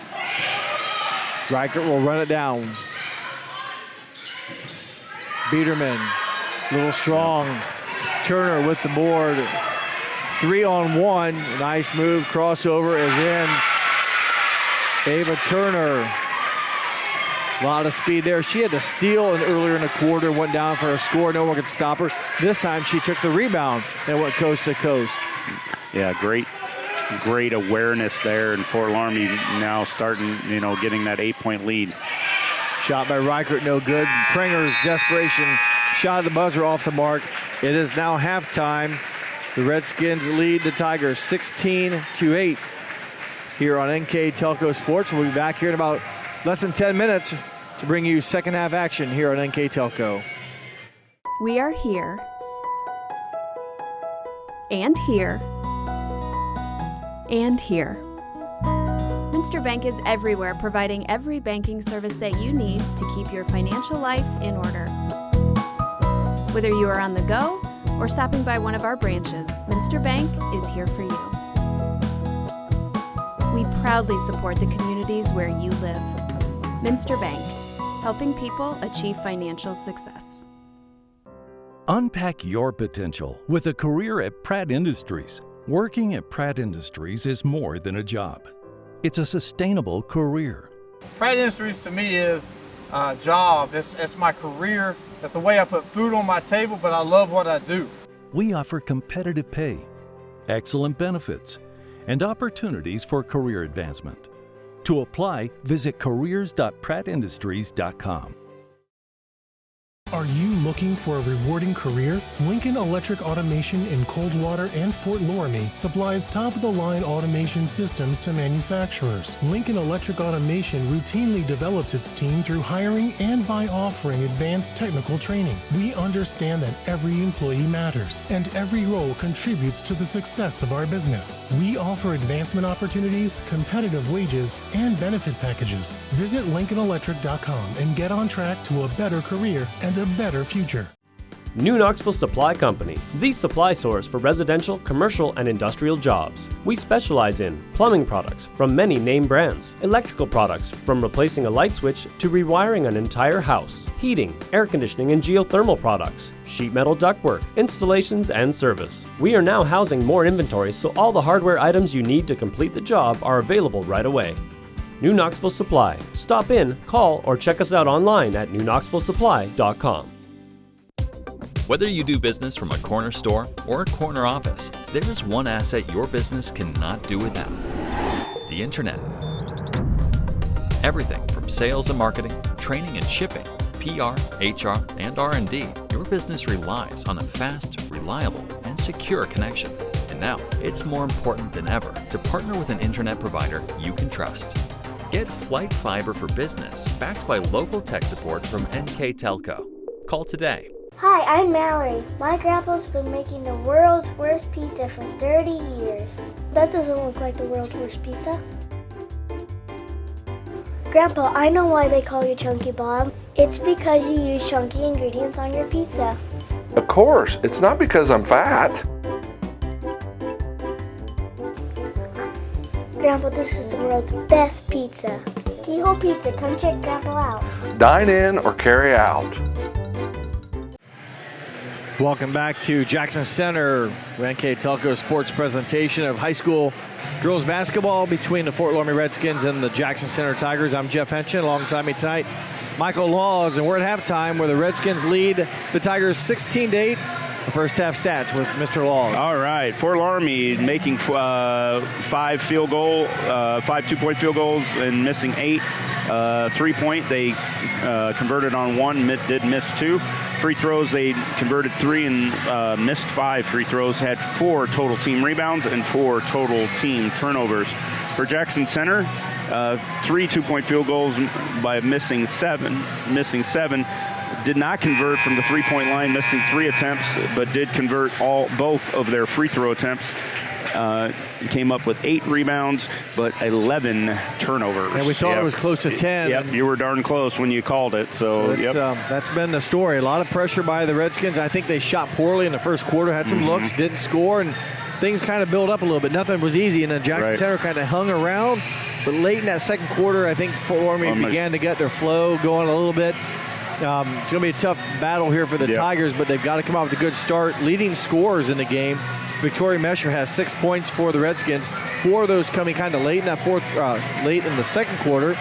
Reichert will run it down. Biederman, a little strong. Turner with the board. 3-on-1. Nice move. Crossover is in. Ava Turner. A lot of speed there. She had to steal earlier in the quarter, went down for a score. No one could stop her. This time she took the rebound and went coast to coast. Yeah, great awareness there. And Fort Loramie now starting, getting that 8-point lead. Shot by Reichert, no good. Pranger's desperation shot at the buzzer off the mark. It is now halftime. The Redskins lead the Tigers 16-8 here on NKTelco Sports. We'll be back here in about less than 10 minutes to bring you second half action here on NKTelco. We are here and here and here. Minster Bank is everywhere, providing every banking service that you need to keep your financial life in order. Whether you are on the go or stopping by one of our branches, Minster Bank is here for you. We proudly support the communities where you live. Minster Bank, helping people achieve financial success. Unpack your potential with a career at Pratt Industries. Working at Pratt Industries is more than a job. It's a sustainable career. Pratt Industries to me is job. It's my career. It's the way I put food on my table, but I love what I do. We offer competitive pay, excellent benefits, and opportunities for career advancement. To apply, visit careers.prattindustries.com. Are you looking for a rewarding career? Lincoln Electric Automation in Coldwater and Fort Loramie supplies top-of-the-line automation systems to manufacturers. Lincoln Electric Automation routinely develops its team through hiring and by offering advanced technical training. We understand that every employee matters, and every role contributes to the success of our business. We offer advancement opportunities, competitive wages, and benefit packages. Visit LincolnElectric.com and get on track to a better career and a better future. New Knoxville Supply Company, the supply source for residential, commercial, and industrial jobs. We specialize in plumbing products from many name brands, electrical products from replacing a light switch to rewiring an entire house, heating, air conditioning, and geothermal products, sheet metal ductwork, installations, and service. We are now housing more inventory, so all the hardware items you need to complete the job are available right away. New Knoxville Supply. Stop in, call, or check us out online at newknoxvillesupply.com. Whether you do business from a corner store or a corner office, there is one asset your business cannot do without: the Internet. Everything from sales and marketing, training and shipping, PR, HR, and R&D, your business relies on a fast, reliable, and secure connection. And now, it's more important than ever to partner with an Internet provider you can trust. Get Flight Fiber for Business, backed by local tech support from NKTelco. Call today. Hi, I'm Mallory. My grandpa's been making the world's worst pizza for 30 years. That doesn't look like the world's worst pizza. Grandpa, I know why they call you Chunky Bob. It's because you use chunky ingredients on your pizza. Of course, it's not because I'm fat. Grandpa, this is the world's best pizza. Keyhole Pizza, come check Grandpa out. Dine in or carry out. Welcome back to Jackson Center, NKTelco sports presentation of high school girls basketball between the Fort Loramie Redskins and the Jackson Center Tigers. I'm Jeff Henshin. Alongside me tonight, Michael Laws, and we're at halftime where the Redskins lead the Tigers 16-8. The first half stats with Mr. Laws. All right, Fort Loramie making 5 two-point field goals and missing 8. 3-point, they converted on 1, did miss 2. Free throws, they converted 3 and missed 5 free throws. Had 4 total team rebounds and 4 total team turnovers. For Jackson Center, 3 two-point field goals by missing 7. Did not convert from the 3-point line, missing 3 attempts, but did convert both of their free throw attempts. Came up with 8 rebounds, but 11 turnovers. And we thought it was close to 10. Yep, you were darn close when you called it. So that's been the story. A lot of pressure by the Redskins. I think they shot poorly in the first quarter, had some looks, didn't score, and things kind of built up a little bit. Nothing was easy, and then Jackson Center kind of hung around. But late in that second quarter, I think Fort Loramie began to get their flow going a little bit. It's going to be a tough battle here for the Tigers, but they've got to come out with a good start. Leading scorers in the game, Victoria Mesher has 6 points for the Redskins. 4 of those coming kind of late in that late in the second quarter.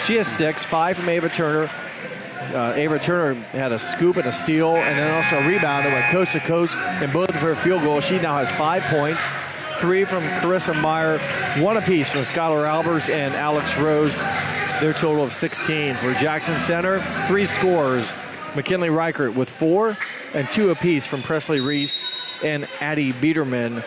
She has 6, 5 from Ava Turner. Ava Turner had a scoop and a steal, and then also a rebound that went coast to coast in both of her field goals. She now has 5 points. 3 from Carissa Meyer, 1 apiece from Skylar Albers and Alex Rose. Their total of 16. For Jackson Center, 3 scorers. McKinley Reichert with 4 and 2 apiece from Presley Reese and Addie Biederman.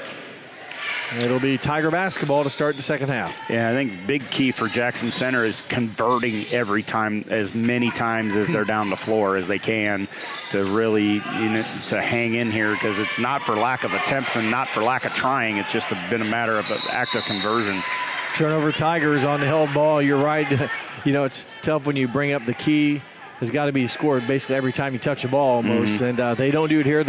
It'll be Tiger basketball to start the second half. Yeah, I think big key for Jackson Center is converting every time, as many times as they're down the floor as they can, to really to hang in here, because it's not for lack of attempts and not for lack of trying. It's just been a matter of active conversion. Turnover Tigers on the held ball. You're right. It's tough when you bring up the key. Has got to be scored basically every time you touch a ball almost, and they don't do it here.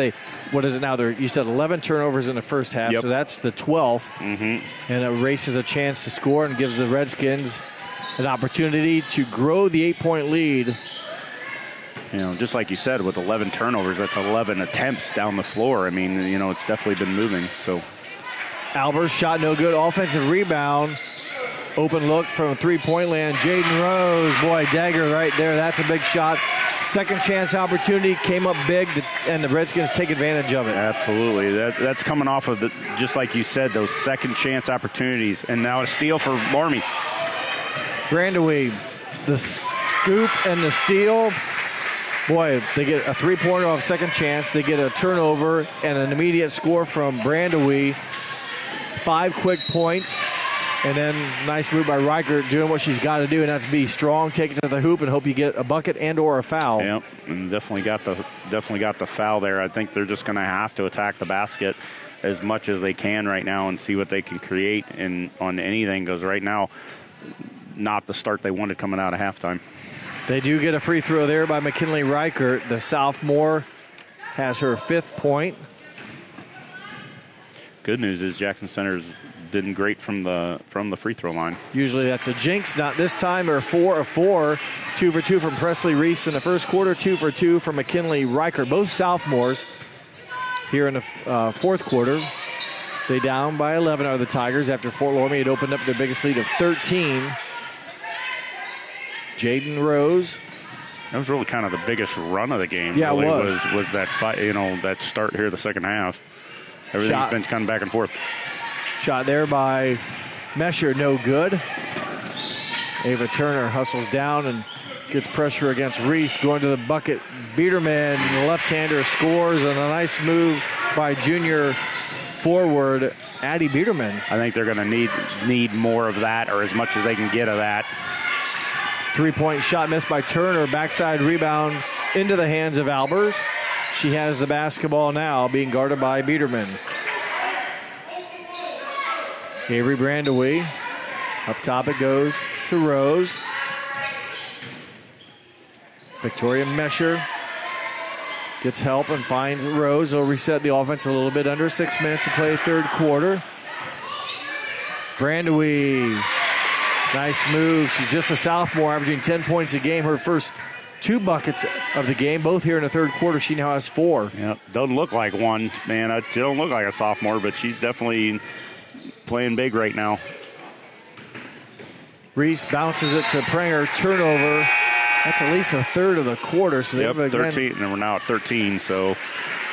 What is it now? You said 11 turnovers in the first half, so that's the 12th, and it erases a chance to score and gives the Redskins an opportunity to grow the 8-point lead. Just like you said, with 11 turnovers, that's 11 attempts down the floor. I mean, it's definitely been moving. So Albers shot no good. Offensive rebound Open look from three-point land. Jaden Rose, boy, dagger right there. That's a big shot. Second chance opportunity came up big, and the Redskins take advantage of it. Absolutely. That's coming off of, just like you said, those second chance opportunities. And now a steal for Loramie. Brandewee, the scoop and the steal. Boy, they get a three-pointer off second chance. They get a turnover and an immediate score from Brandewee. 5 quick points. And then nice move by Reichert, doing what she's got to do, and that's be strong, take it to the hoop, and hope you get a bucket and or a foul. Yep, and definitely got the foul there. I think they're just going to have to attack the basket as much as they can right now and see what they can create on anything, because right now, not the start they wanted coming out of halftime. They do get a free throw there by McKinley Reichert. The sophomore has her 5th point. Good news is Jackson Center's been great from the free throw line. Usually that's a jinx, not this time. Or 4 of 4, 2 for 2 from Presley Reese in the first quarter, 2 for 2 from McKinley Reichert. Both sophomores here in the fourth quarter. They down by 11 are the Tigers after Fort Loramie had opened up their biggest lead of 13. Jaden Rose. That was really kind of the biggest run of the game. Yeah, really, it was that fight, that start here the second half. Everything's been kind of back and forth. Shot there by Mesher, no good. Ava Turner hustles down and gets pressure against Reese, going to the bucket. Biederman, the left-hander, scores, and a nice move by junior forward Addie Biederman. I think they're going to need more of that, or as much as they can get of that. 3-point shot missed by Turner. Backside rebound into the hands of Albers. She has the basketball now, being guarded by Biederman. Avery Brandewee. Up top it goes to Rose. Victoria Mesher gets help and finds Rose. They'll reset the offense a little bit. Under 6 minutes to play third quarter. Brandewee. Nice move. She's just a sophomore, averaging 10 points a game. Her first 2 buckets of the game, both here in the third quarter. She now has 4. Yeah, doesn't look like one, man. She don't look like a sophomore, but she's definitely playing big right now. Reese bounces it to Pranger. Turnover. That's at least a third of the quarter. So yep, 13, and we're now at 13. So,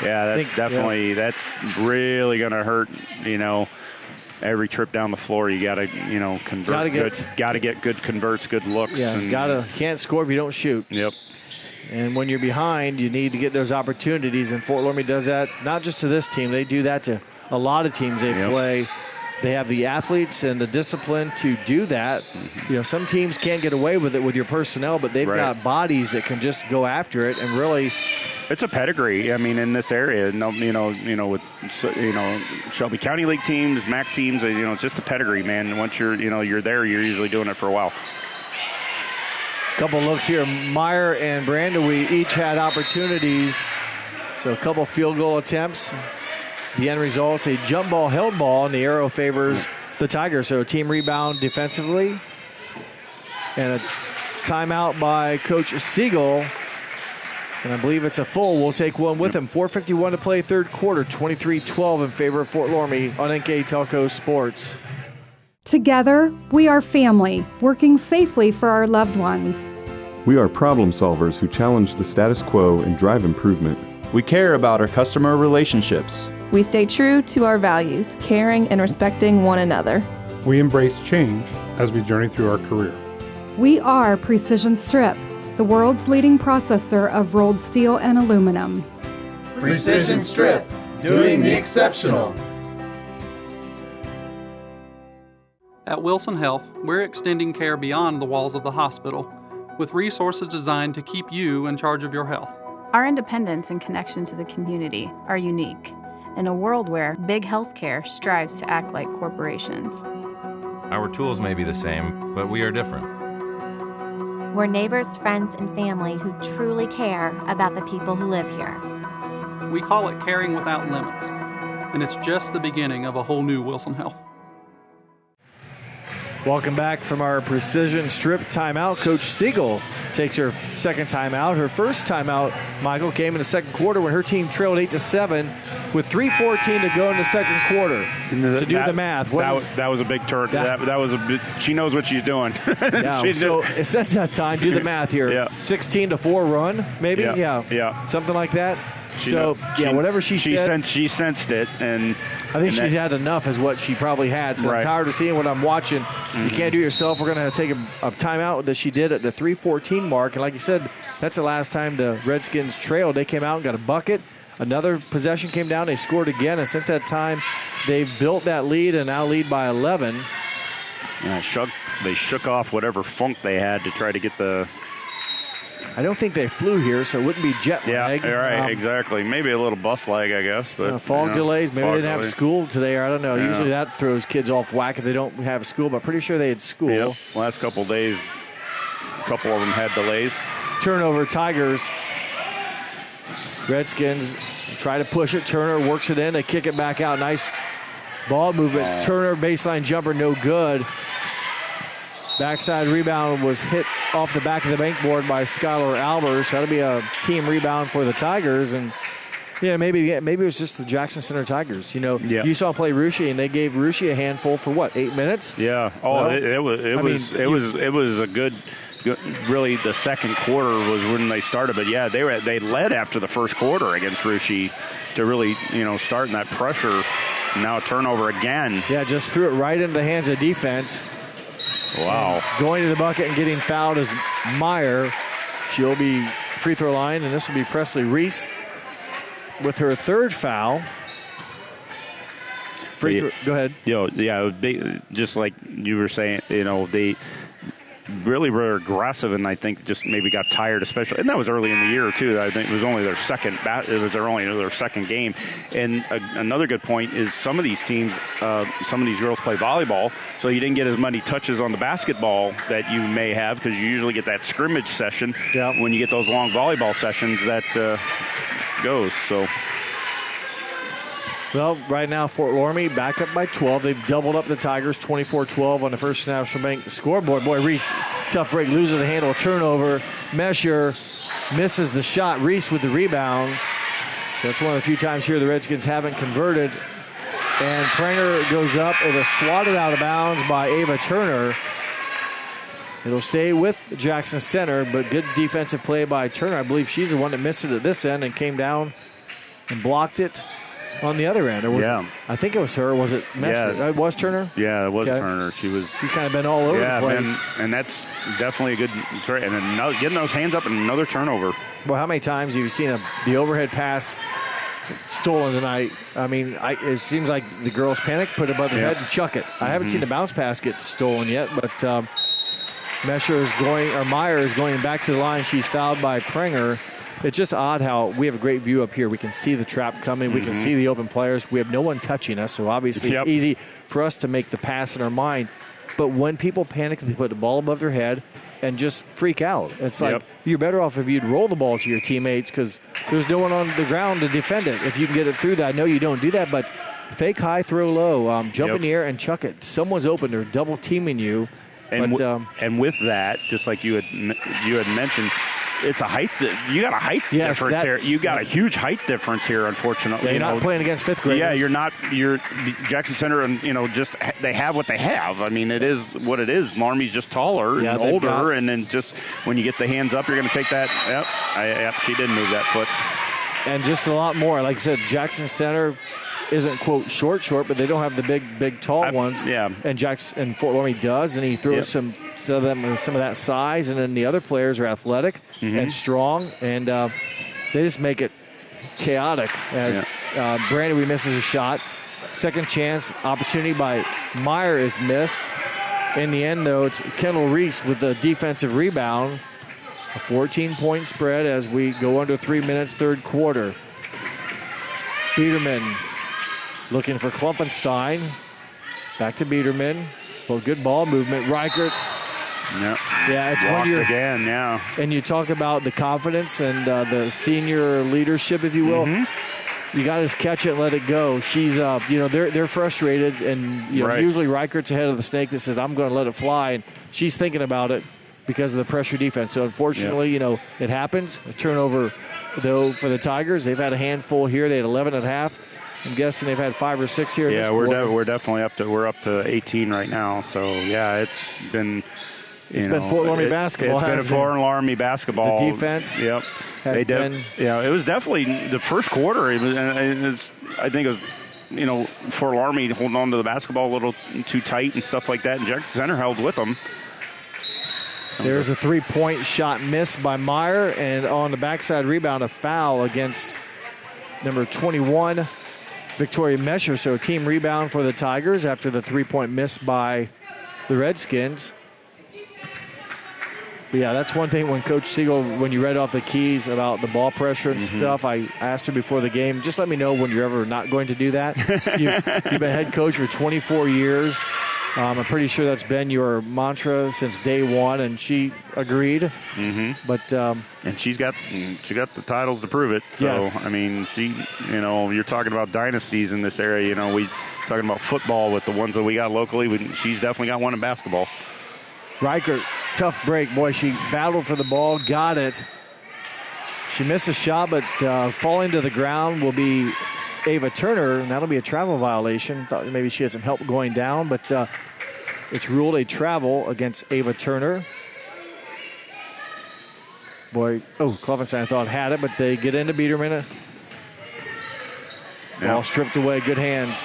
yeah, that's really going to hurt, every trip down the floor. You got to, convert. Got to get good converts, good looks. Yeah, can't score if you don't shoot. Yep. And when you're behind, you need to get those opportunities, and Fort Loramie does that, not just to this team. They do that to a lot of teams they play. They have the athletes and the discipline to do that. Mm-hmm. Some teams can't get away with it with your personnel, but they've got bodies that can just go after it and really. It's a pedigree. I mean, in this area, with Shelby County League teams, MAC teams, it's just a pedigree, man. Once you're there, you're usually doing it for a while. Couple looks here. Meyer and Brandewee each had opportunities. So a couple field goal attempts. The end result's a jump ball, held ball, and the arrow favors the Tigers. So a team rebound defensively. And a timeout by Coach Siegel. And I believe it's a full. We'll take one with him. 4:51 to play third quarter. 23-12 in favor of Fort Loramie on NKTelco Sports. Together, we are family, working safely for our loved ones. We are problem solvers who challenge the status quo and drive improvement. We care about our customer relationships. We stay true to our values, caring and respecting one another. We embrace change as we journey through our career. We are Precision Strip, the world's leading processor of rolled steel and aluminum. Precision Strip, doing the exceptional. At Wilson Health, we're extending care beyond the walls of the hospital, with resources designed to keep you in charge of your health. Our independence and connection to the community are unique in a world where big healthcare strives to act like corporations. Our tools may be the same, but we are different. We're neighbors, friends, and family who truly care about the people who live here. We call it caring without limits, and it's just the beginning of a whole new Wilson Health. Welcome back from our precision strip timeout. Coach Siegel takes her second timeout. Her first timeout, Michael, came in the second quarter when her team trailed 8-7 with 3:14 to go in the second quarter. So do the math. That was a big turn. That was a big, she knows what she's doing. Yeah, so it's at that time. Do the math here. Yeah. 16-4 run, maybe? Yeah. Something like that. Whatever she said. She sensed it, and I think she had enough is what she probably had. So I'm tired of seeing what I'm watching. You can't do it yourself. We're going to take a timeout that she did at the 3:14 mark. And like you said, that's the last time the Redskins trailed. They came out and got a bucket. Another possession came down. They scored again. And since that time, they've built that lead and now lead by 11. Yeah, they shook off whatever funk they had to try to get the... I don't think they flew here, so it wouldn't be jet lag. Yeah, right, exactly. Maybe a little bus lag, I guess. But fog delays. Maybe they didn't have school today, or I don't know. Yeah. Usually that throws kids off whack if they don't have school, but pretty sure they had school. Yep. Last couple of days, a couple of them had delays. Turnover, Tigers. Redskins try to push it. Turner works it in. They kick it back out. Nice ball movement. Turner, baseline jumper, no good. Backside rebound was hit off the back of the bankboard by Skylar Albers. That'll be a team rebound for the Tigers. And maybe it was just the Jackson Center Tigers. You saw play Russia, and they gave Russia a handful for 8 minutes? Yeah. Oh, well, it was a good. Really, the second quarter was when they started, but they led after the first quarter against Russia to really starting that pressure. Now a turnover again. Yeah, just threw it right into the hands of defense. Wow. And going to the bucket and getting fouled is Meyer. She'll be free throw line, and this will be Presley Reese with her third foul. Free throw. Go ahead. Just like you were saying, they really were aggressive, and I think just maybe got tired, especially, and that was early in the year too. I think it was only their second game. And another good point is some of these teams, some of these girls play volleyball, so you didn't get as many touches on the basketball that you may have, because you usually get that scrimmage session. When you get those long volleyball sessions that goes. So. Well, right now, Fort Loramie back up by 12. They've doubled up the Tigers, 24-12 on the First National Bank scoreboard. Boy, Reese, tough break, loses the handle, turnover. Mesher misses the shot. Reese with the rebound. So that's one of the few times here the Redskins haven't converted. And Prenger goes up. It was swatted out of bounds by Ava Turner. It'll stay with Jackson Center, but good defensive play by Turner. I believe she's the one that missed it at this end and came down and blocked it on the other end. I think it was her. Was it Mesher? Yeah. It was Turner? Yeah, it was Turner. She's kind of been all over the place. And that's definitely a good trade. And then getting those hands up and another turnover. Well, how many times have you seen the overhead pass stolen tonight? I mean, it seems like the girls panic, put it above their head and chuck it. I haven't seen the bounce pass get stolen yet, but Meyer is going back to the line. She's fouled by Prenger. It's just odd how we have a great view up here. We can see the trap coming. We can see the open players. We have no one touching us, so obviously it's easy for us to make the pass in our mind. But when people panic, they put the ball above their head and just freak out. It's like you're better off if you'd roll the ball to your teammates, because there's no one on the ground to defend it. If you can get it through that, I know you don't do that, but fake high, throw low, jump in the air and chuck it. Someone's open. They're double teaming you. And with that, just like you had mentioned, it's a height. You got a height difference here. You got a huge height difference here, unfortunately. Yeah, you're not playing against fifth graders. Yeah, you're not. You're Jackson Center, and just they have what they have. I mean, it is what it is. Loramie's just taller and older, and then just when you get the hands up, you're going to take that. Yep, she did move that foot. And just a lot more. Like I said, Jackson Center isn't, quote, short, but they don't have the big, tall ones. Yeah. And Fort Loramie does, and he throws some of that size, and then the other players are athletic and strong, and they just make it chaotic. As Brandon misses a shot. Second chance opportunity by Meyer is missed. In the end, though, it's Kendall Reese with the defensive rebound. A 14-point spread as we go under 3 minutes, third quarter. Biederman looking for Klumpenstein. Back to Biederman. Well, good ball movement. Reichert. Yeah, it's blocked again, And you talk about the confidence and the senior leadership, if you will. you got to just catch it and let it go. She's, they're frustrated, and usually Reichert's ahead of the snake that says, I'm going to let it fly, and she's thinking about it because of the pressure defense. So unfortunately, it happens. A turnover, though, for the Tigers. They've had a handful here. They had 11 at half. I'm guessing they've had 5 or 6 here. Yeah, we're definitely up to 18 right now. So yeah, it's been. It's been Fort Loramie basketball. It's been Fort Loramie basketball. The defense. Yep. It was definitely the first quarter. It was, I think it was, Fort Loramie holding on to the basketball a little too tight and stuff like that, and Jackson Center held with them. There's a 3-point shot missed by Meyer, and on the backside rebound, a foul against number 21, Victoria Mesher. So a team rebound for the Tigers after the 3-point miss by the Redskins. But yeah, that's one thing when Coach Siegel, when you read off the keys about the ball pressure and stuff, I asked her before the game, just let me know when you're ever not going to do that. You've been head coach for 24 years. I'm pretty sure that's been your mantra since day one, and she agreed. But and she got the titles to prove it. So yes. I mean, you're talking about dynasties in this area. We talking about football with the ones that we got locally. She's definitely got one in basketball. Reichert, tough break. Boy, she battled for the ball, got it. She missed a shot, but falling to the ground will be Ava Turner, and that'll be a travel violation. Thought maybe she had some help going down, but it's ruled a travel against Ava Turner. Boy, Clevenstein I thought had it, but they get into Biederman. Ball stripped away, good hands.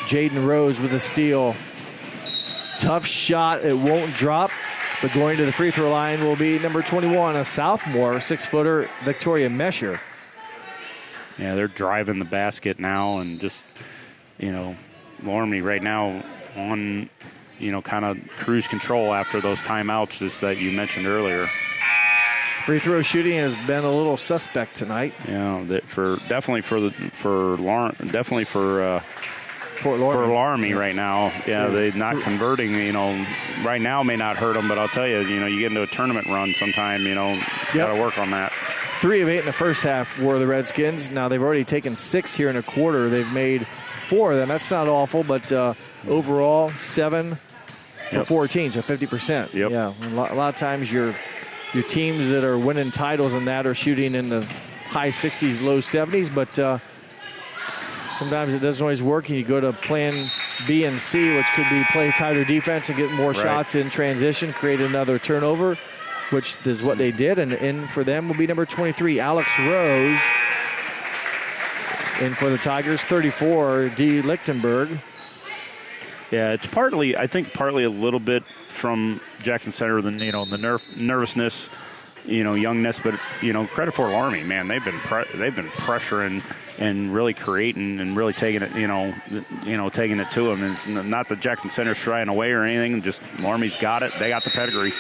Jaden Rose with a steal. Tough shot, it won't drop, but going to the free throw line will be number 21, a sophomore, 6-footer, Victoria Mesher. Yeah, they're driving the basket now, and just, Loramie right now on, kind of cruise control after those timeouts that you mentioned earlier. Free throw shooting has been a little suspect tonight. Yeah, definitely for Fort Loramie. For Loramie right now. Yeah, they're not converting, right now may not hurt them, but I'll tell you, you get into a tournament run sometime, got to work on that. 3 of 8 in the first half were the Redskins. Now they've already taken 6 here in a quarter. They've made 4 of them. That's not awful, but overall 7 for 14, so 50%. Yep. Yeah, a lot of times your teams that are winning titles and that are shooting in the high 60s, low 70s, but sometimes it doesn't always work, and you go to plan B and C, which could be play tighter defense and get more shots in transition, create another turnover, which is what they did. And in for them will be number 23, Alex Rose. And for the Tigers, 34, Dee Lichtenberg. Yeah, it's partly a little bit from Jackson Center, the nervousness, youngness, but credit for Loramie, man. They've been pressuring and really creating and really taking it, taking it to them. And it's not that Jackson Center's shying away or anything. Just Loramie's got it. They got the pedigree.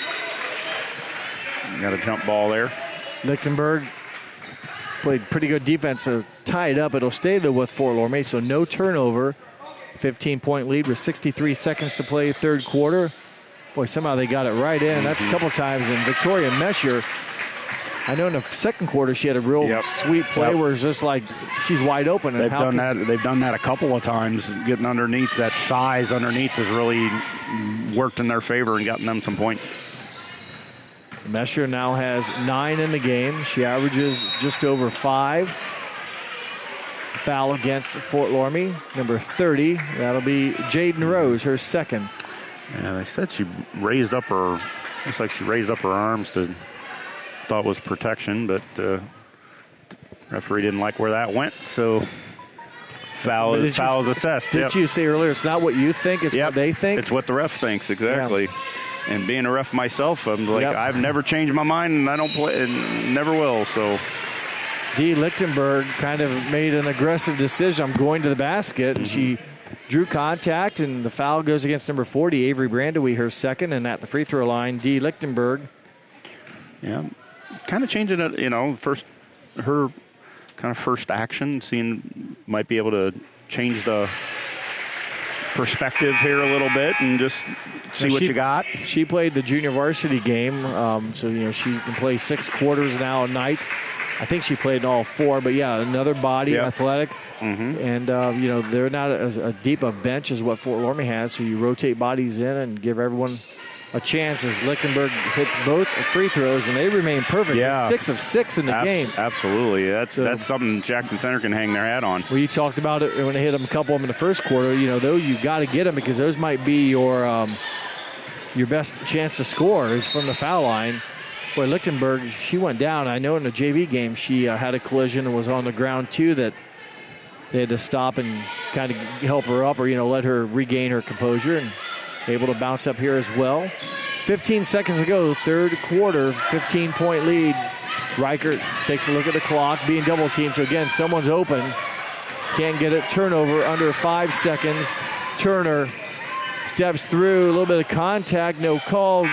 Got a jump ball there. Lichtenberg played pretty good defense, so tie it up. It'll stay though with Fort Loramie, so no turnover. 15-point lead with 63 seconds to play third quarter. Boy, somehow they got it right in. That's a couple times. And Victoria Mesher, I know in the second quarter she had a real sweet play where it's just like she's wide open. They've done that a couple of times. Getting underneath, that size underneath has really worked in their favor and gotten them some points. Mesher now has 9 in the game. She averages just over 5. Foul against Fort Loramie, number 30. That'll be Jaden Rose, her second. Yeah, they said she raised up her arms to, thought was protection, but referee didn't like where that went, so foul is assessed. Did you say earlier it's not what you think, it's what they think? It's what the ref thinks, exactly. Yeah. And being a ref myself, I'm like, I've never changed my mind, and I don't play, and never will, so. Dee Lichtenberg kind of made an aggressive decision. I'm going to the basket, and she drew contact, and the foul goes against number 40, Avery Brandewie, her second, and at the free throw line, Dee Lichtenberg. Yeah, kind of changing it, her kind of first action, seeing might be able to change the perspective here a little bit and just see what you got. She played the junior varsity game, so she can play 6 quarters now a night. I think she played in all 4, but yeah, another body, athletic. And, they're not as deep a bench as what Fort Loramie has, so you rotate bodies in and give everyone a chance as Lichtenberg hits both free throws, and they remain perfect. Yeah. 6 of 6 in the game. Absolutely. That's something Jackson Center can hang their hat on. Well, you talked about it when they hit them, a couple of them in the first quarter. Those you've got to get them because those might be your best chance to score is from the foul line. Boy, Lichtenberg, she went down. I know in the JV game she had a collision and was on the ground too that they had to stop and kind of help her up or, let her regain her composure and able to bounce up here as well. 15 seconds to go, third quarter, 15-point lead. Reichert takes a look at the clock, being double teamed. So again, someone's open. Can't get it. Turnover under 5 seconds. Turner steps through, a little bit of contact, no call.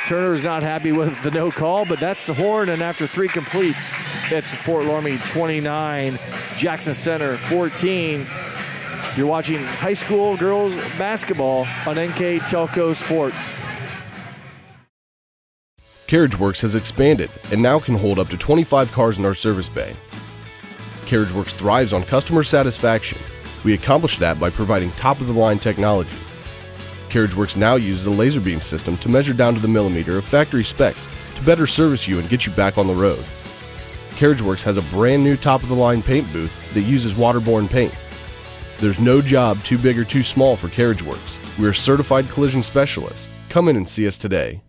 Turner's not happy with the no call, but that's the horn, and after 3 complete, it's Fort Loramie 29, Jackson Center 14. You're watching high school girls basketball on NKTelco Sports. CarriageWorks has expanded and now can hold up to 25 cars in our service bay. CarriageWorks thrives on customer satisfaction. We accomplish that by providing top-of-the-line technology. CarriageWorks now uses a laser beam system to measure down to the millimeter of factory specs to better service you and get you back on the road. CarriageWorks has a brand new top-of-the-line paint booth that uses waterborne paint. There's no job too big or too small for CarriageWorks. We're certified collision specialists. Come in and see us today.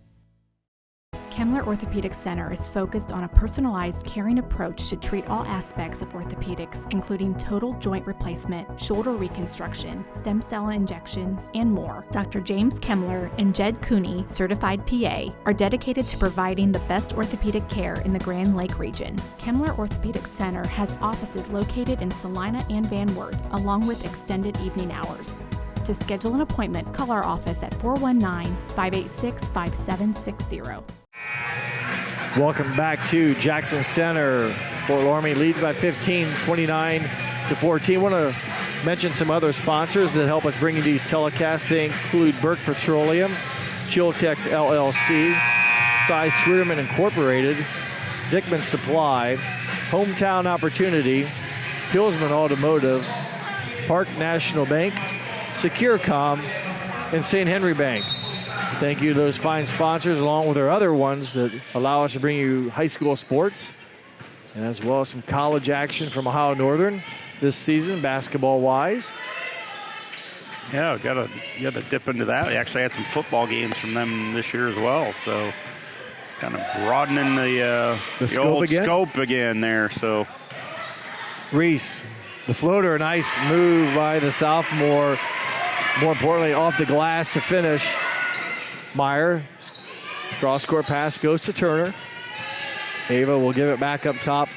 Kemmler Orthopedic Center is focused on a personalized, caring approach to treat all aspects of orthopedics, including total joint replacement, shoulder reconstruction, stem cell injections, and more. Dr. James Kemmler and Jed Cooney, certified PA, are dedicated to providing the best orthopedic care in the Grand Lake region. Kemmler Orthopedic Center has offices located in Salina and Van Wert, along with extended evening hours. To schedule an appointment, call our office at 419-586-5760. Welcome back to Jackson Center. Fort Loramie leads by 15, 29-14. Want to mention some other sponsors that help us bring you these telecasts. They include Burke Petroleum, Chiltex LLC, Cy Scruderman Incorporated, Dickman Supply, Hometown Opportunity, Hillsman Automotive, Park National Bank, Securcom, and St. Henry Bank. Thank you to those fine sponsors, along with our other ones that allow us to bring you high school sports, and as well as some college action from Ohio Northern this season, basketball-wise. Yeah, got to dip into that. We actually had some football games from them this year as well, so kind of broadening the old scope again there. So Reese, the floater, nice move by the sophomore. More importantly, off the glass to finish. Meyer, cross-court pass goes to Turner. Ava will give it back up top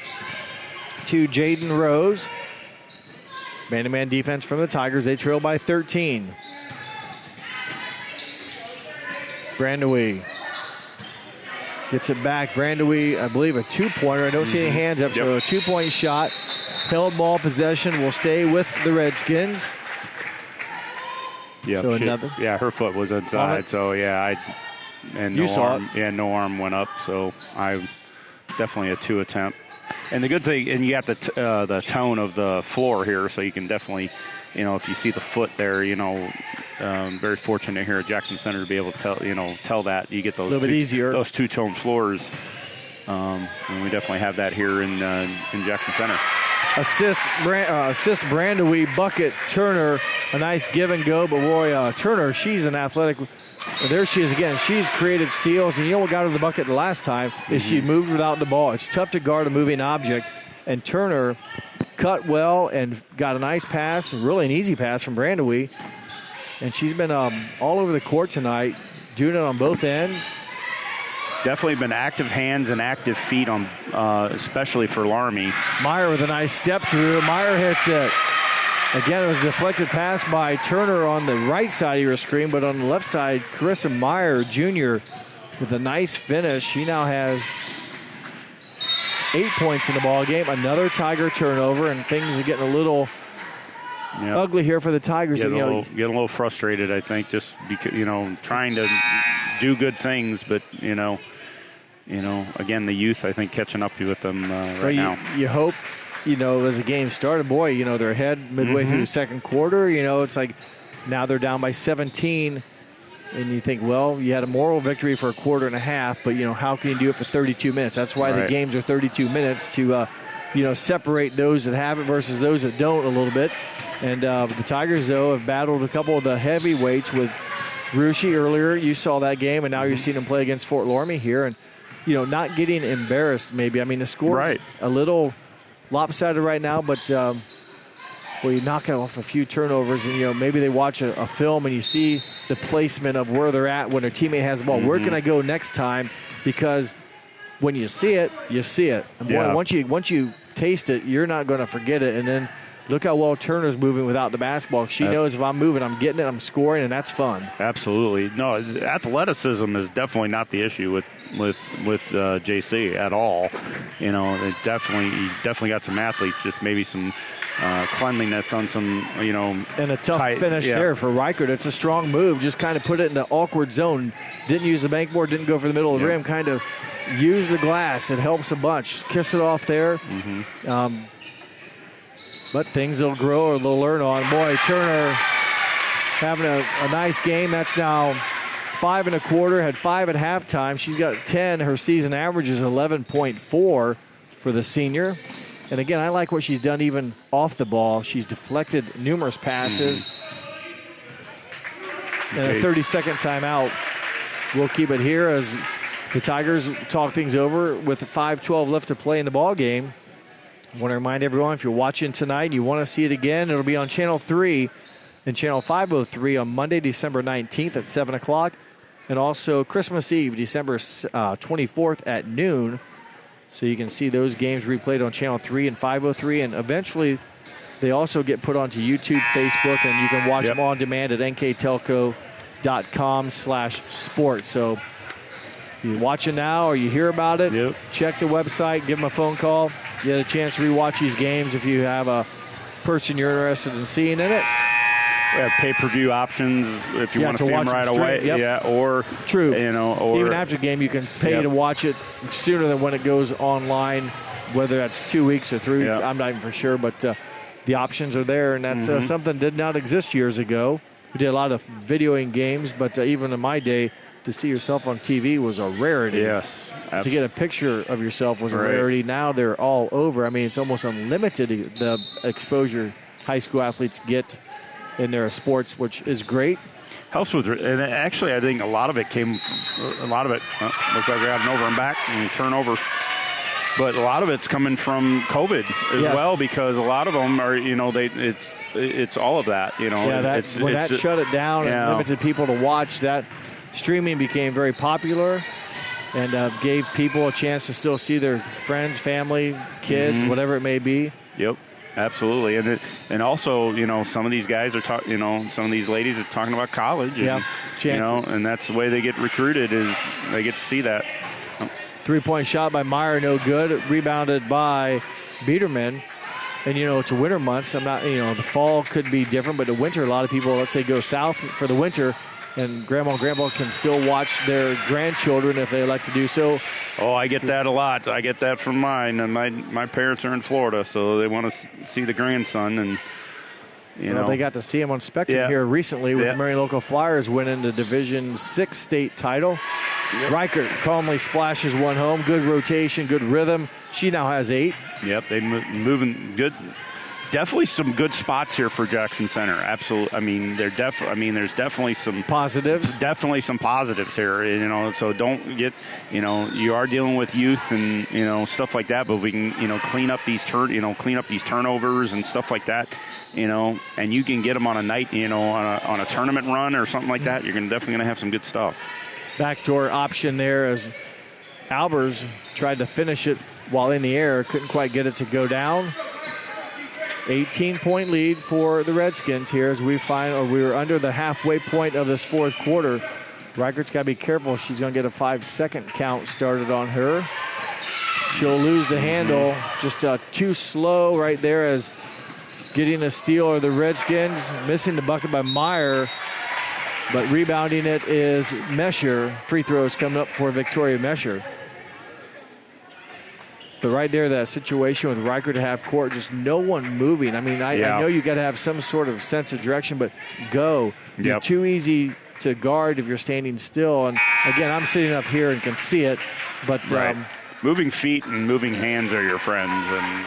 to Jaden Rose. Man-to-man defense from the Tigers. They trail by 13. Brandewie gets it back. Brandewie, I believe, a two-pointer. I don't see any hands up, so a two-point shot. Held ball possession will stay with the Redskins. Yeah, so another. Yeah, her foot was inside. So yeah, you saw it. Yeah, no arm went up. So I definitely a 2 attempt. And the good thing, and you got the tone of the floor here, so you can definitely, if you see the foot there, very fortunate here at Jackson Center to be able to tell that you get those a little bit easier. Those two-tone floors, and we definitely have that here in Jackson Center. Assist Brandewie, bucket Turner, a nice give and go, but boy, Turner, she's an athletic. There she is again. She's created steals, and what got her the bucket the last time is she moved without the ball. It's tough to guard a moving object, and Turner cut well and got a nice pass, really an easy pass from Brandewie, and she's been all over the court tonight, doing it on both ends. Definitely been active hands and active feet on, especially for Loramie. Meyer with a nice step through. Meyer hits it. Again, it was a deflected pass by Turner on the right side of your screen, but on the left side, Carissa Meyer Jr. with a nice finish. She now has 8 points in the ball game. Another Tiger turnover, and things are getting a little ugly here for the Tigers. Getting a little frustrated, I think, just because, trying to do good things, but, again, the youth, I think, catching up with them now. You hope, as the game started, boy, they're ahead midway through the second quarter. It's like now they're down by 17. And you think, well, you had a moral victory for a quarter and a half, but, how can you do it for 32 minutes? That's why the games are 32 minutes to, separate those that have it versus those that don't a little bit. And the Tigers, though, have battled a couple of the heavyweights with Ruschi earlier. You saw that game, and now you're seeing them play against Fort Loramie here. And, not getting embarrassed maybe. I mean, the score's a little lopsided right now, but you knock off a few turnovers and, maybe they watch a film and you see the placement of where they're at when their teammate has the ball. Where can I go next time? Because when you see it, you see it. And boy, once you taste it, you're not going to forget it. And then look how well Turner's moving without the basketball. She knows if I'm moving, I'm getting it, I'm scoring, and that's fun. Absolutely. No, athleticism is definitely not the issue with JC at all. It definitely got some athletes, just maybe some cleanliness on some, And a tough finish there for Reichert. It's a strong move. Just kind of put it in the awkward zone. Didn't use the bank board, didn't go for the middle of the rim. Kind of use the glass. It helps a bunch. Kiss it off there. But things will grow or they'll learn on. Boy, Turner having a nice game. That's now 5 1/4. Had 5 at halftime. She's got 10. Her season average is 11.4 for the senior. And again, I like what she's done even off the ball. She's deflected numerous passes. And a 30-second timeout. We'll keep it here as the Tigers talk things over with 5:12 left to play in the ball game. I want to remind everyone, if you're watching tonight and you want to see it again, it'll be on Channel 3 and Channel 503 on Monday, December 19th at 7 o'clock. And also Christmas Eve, December 24th at noon. So you can see those games replayed on Channel 3 and 503. And eventually they also get put onto YouTube, Facebook, and you can watch them on demand at nktelco.com/sports. So if you're watching now or you hear about it, check the website, give them a phone call. Get a chance to rewatch these games if you have a person you're interested in seeing in it. We have pay-per-view options if you want to see them right away. Or true. Or even after the game, you can pay to watch it sooner than when it goes online. Whether that's 2 weeks or 3 weeks, I'm not even for sure. But the options are there, and that's something that did not exist years ago. We did a lot of videoing games, but even in my day, to see yourself on TV was a rarity. Yes. Absolutely. To get a picture of yourself was a rarity. Now they're all over. I mean, it's almost unlimited, the exposure high school athletes get in their sports, which is great. Helps with, and actually I think a lot of it looks like we got an over and back and turnover. But a lot of it's coming from COVID as well, because a lot of them are, it's all of that, Yeah, when that shut it down and limited people to watch, that streaming became very popular and gave people a chance to still see their friends, family, kids, whatever it may be. Yep, absolutely. And also, some of these guys are talking, some of these ladies are talking about college. And, and that's the way they get recruited, is they get to see that. Three-point shot by Meyer, no good. Rebounded by Biederman. And, it's a winter months. I'm not, the fall could be different, but the winter, a lot of people, let's say, go south for the winter, and grandma and grandpa can still watch their grandchildren if they like to do so. Oh, I get that a lot. I get that from mine. And my parents are in Florida, so they want to see the grandson. And, they got to see him on Spectrum here recently with Marion Local Flyers winning the Division VI state title. Reichert calmly splashes one home. Good rotation, good rhythm. She now has 8. Yep, they moving good. Definitely some good spots here for Jackson Center. Absolutely. I mean, there's definitely some positives. Definitely some positives here. So don't get, you are dealing with youth and stuff like that. But if we can, clean up these turnovers and stuff like that, and you can get them on a night, on a tournament run or something like that. You're definitely gonna have some good stuff. Backdoor option there as Albers tried to finish it while in the air, couldn't quite get it to go down. 18-point lead for the Redskins here as we're under the halfway point of this fourth quarter. Reichert's got to be careful. She's going to get a 5-second count started on her. She'll lose the handle. Just too slow right there as getting a steal are the Redskins. Missing the bucket by Meyer, but rebounding it is Mesher. Free throws coming up for Victoria Mesher. But right there, that situation with Riker to half court, just no one moving. I mean, I know you got to have some sort of sense of direction, but go. You're too easy to guard if you're standing still. And again, I'm sitting up here and can see it, but moving feet and moving hands are your friends,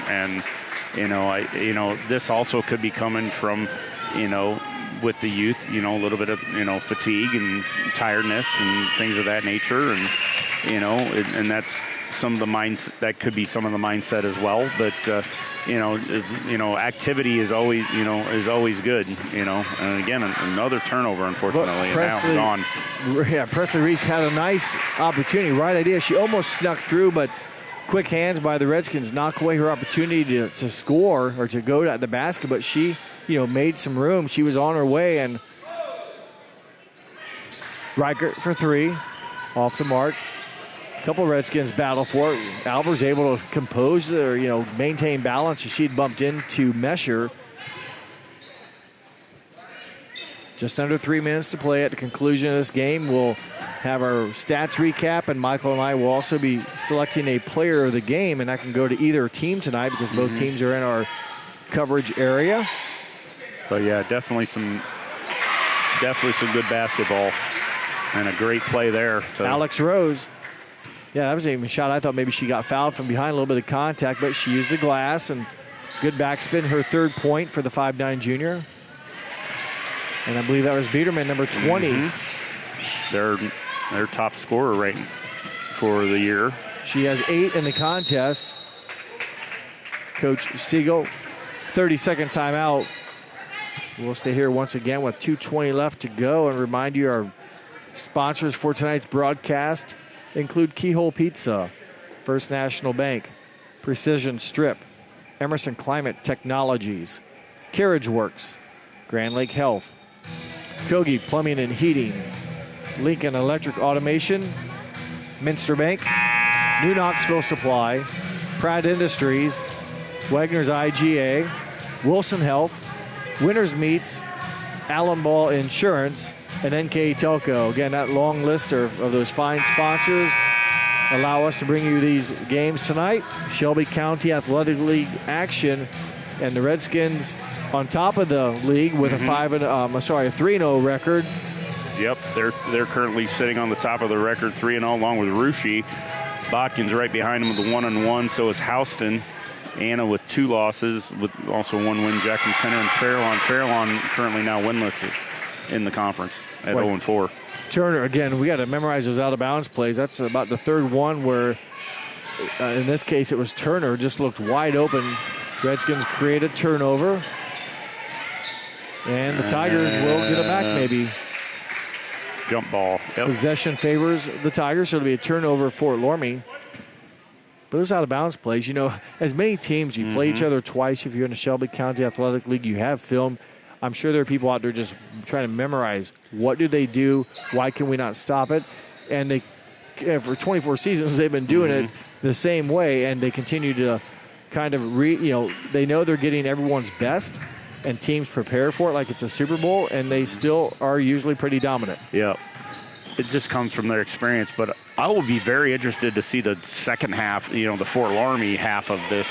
and this also could be coming from, with the youth, a little bit of, fatigue and tiredness and things of that nature, and and that's some of the mindset. That could be some of the mindset as well, but activity is always good, and again, another turnover, unfortunately, and now gone. Yeah, Presley Reese had a nice opportunity, right idea. She almost snuck through, but quick hands by the Redskins knock away her opportunity to score or to go at the basket, but she, made some room. She was on her way, and Riker for three, off the mark. A couple Redskins battle for it. Albers able to compose or, maintain balance as she'd bumped into Mesher. Just under 3 minutes to play at the conclusion of this game. We'll have our stats recap, and Michael and I will also be selecting a player of the game, and I can go to either team tonight because both teams are in our coverage area. But yeah, definitely some good basketball and a great play there. Alex Rose. Yeah, that was even a shot. I thought maybe she got fouled from behind, a little bit of contact, but she used the glass and good backspin, her third point for the 5'9" junior. And I believe that was Biederman, number 20. Their top scorer right for the year. She has 8 in the contest. Coach Siegel, 30-second timeout. We'll stay here once again with 2:20 left to go, and remind you our sponsors for tonight's broadcast include Keyhole Pizza, First National Bank, Precision Strip, Emerson Climate Technologies, Carriage Works, Grand Lake Health, Kogi Plumbing and Heating, Lincoln Electric Automation, Minster Bank, New Knoxville Supply, Pratt Industries, Wagner's IGA, Wilson Health, Winners Meats, Allen Ball Insurance, and NKTelco. Again, that long list of those fine sponsors allow us to bring you these games tonight. Shelby County Athletic League action, and the Redskins on top of the league with a 3-0 record. Yep, they're currently sitting on the top of the record, 3-0, along with Russia. Botkin's right behind them with the 1-1. So is Houston. Anna with 2 losses, with also 1 win. Jackson Center and Fairlawn. Fairlawn currently now winless in the conference at 0-4. Turner, again, we got to memorize those out-of-bounds plays. That's about the third one where, in this case, it was Turner, just looked wide open. Redskins create a turnover. And the Tigers will get it back, maybe. Jump ball. Yep. Possession favors the Tigers, so it'll be a turnover for Loramie. But those out-of-bounds plays, as many teams, you play each other twice. If you're in the Shelby County Athletic League, you have film. I'm sure there are people out there just trying to memorize what do they do, why can we not stop it? And they, for 24 seasons, they've been doing it the same way, and they continue to kind of they know they're getting everyone's best, and teams prepare for it like it's a Super Bowl, and they still are usually pretty dominant. Yeah. It just comes from their experience, but I will be very interested to see the second half, the Fort Loramie half of this.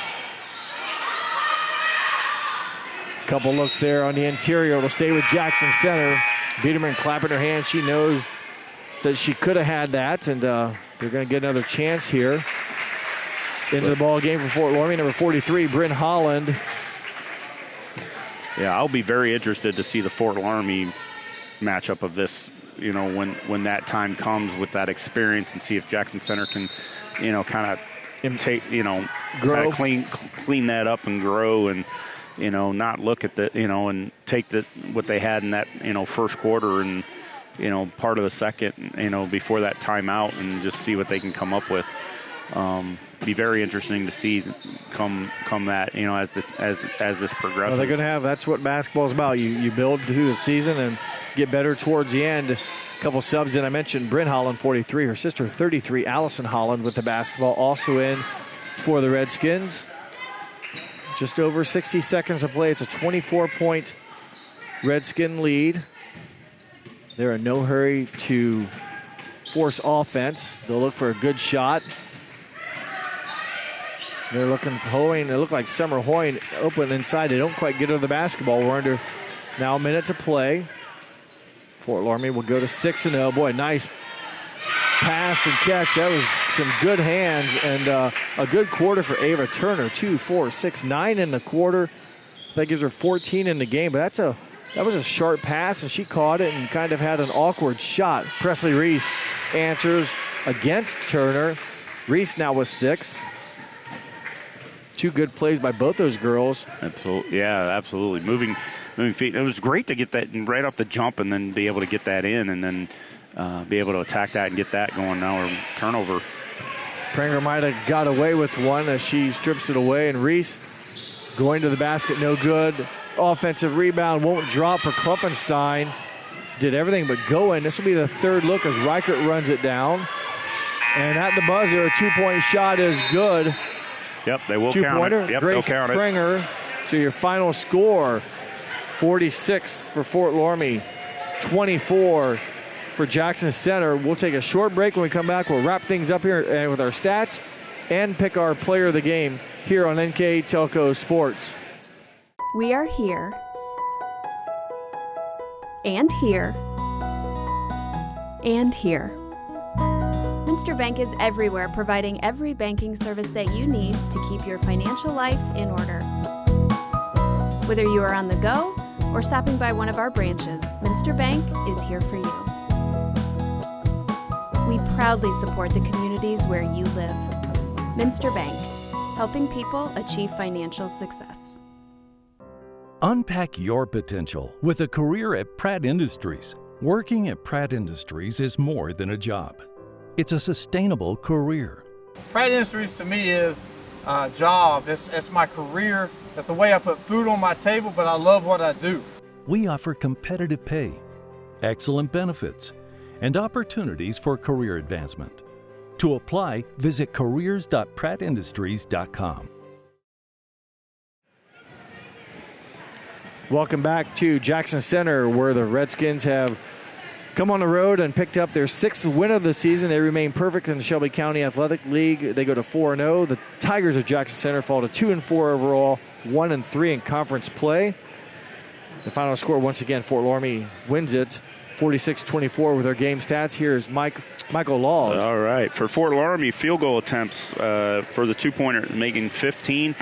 Couple looks there on the interior. It'll stay with Jackson Center. Biederman clapping her hands. She knows that she could have had that, and they're going to get another chance here. Into the ball game for Fort Loramie, number 43, Bryn Holland. Yeah, I'll be very interested to see the Fort Loramie matchup of this, when that time comes with that experience, and see if Jackson Center can, kind of take, grow, clean that up and grow, and not look at the, and take what they had in that, first quarter and, part of the second, before that timeout, and just see what they can come up with. Be very interesting to see come that, as this progresses. Well, they're going to have, that's what basketball is about. You build through the season and get better towards the end. A couple subs in. I mentioned Bryn Holland, 43. Her sister, 33, Allison Holland, with the basketball, also in for the Redskins. Just over 60 seconds to play. It's a 24-point Redskin lead. They're in no hurry to force offense. They'll look for a good shot. They're looking for Hoying. It looked like Summer Hoying open inside. They don't quite get her the basketball. We're under now a minute to play. Fort Loramie will go to 6-0. Boy, nice pass and catch. That was some good hands and a good quarter for Ava Turner. 2, 4, 6, 9 in the quarter. That gives her 14 in the game. But that was a sharp pass, and she caught it and kind of had an awkward shot. Presley Reese answers against Turner. Reese now with 6. 2 good plays by both those girls. Absolutely, yeah, absolutely. Moving feet. It was great to get that right off the jump and then be able to get that in and then be able to attack that and get that going. Now we're turnover. Pranger might have got away with one as she strips it away, and Reese going to the basket, no good. Offensive rebound won't drop for Klopfenstein. Did everything but go in. This will be the third look as Reichert runs it down. And at the buzzer, a 2-point shot is good. Yep, they will count it. Yep, Grace they'll count Pranger. it. So your final score, 46 for Fort Loramie, 24 for Jackson Center. We'll take a short break. When we come back, we'll wrap things up here with our stats and pick our player of the game here on NKTelco Sports. We are here, and here, and here. Minster Bank is everywhere, providing every banking service that you need to keep your financial life in order. Whether you are on the go or stopping by one of our branches, Minster Bank is here for you. We proudly support the communities where you live. Minster Bank, helping people achieve financial success. Unpack your potential with a career at Pratt Industries. Working at Pratt Industries is more than a job. It's a sustainable career. Pratt Industries to me is a job. It's my career. It's the way I put food on my table, but I love what I do. We offer competitive pay, excellent benefits, and opportunities for career advancement. To apply, visit careers.prattindustries.com. Welcome back to Jackson Center, where the Redskins have come on the road and picked up their 6th win of the season. They remain perfect in the Shelby County Athletic League. They go to 4-0. The Tigers of Jackson Center fall to 2-4 overall, 1-3 in conference play. The final score, once again, Fort Loramie wins it 46-24 with their game stats. Here's Michael Laws. All right. For Fort Loramie, field goal attempts for the two-pointer, making 15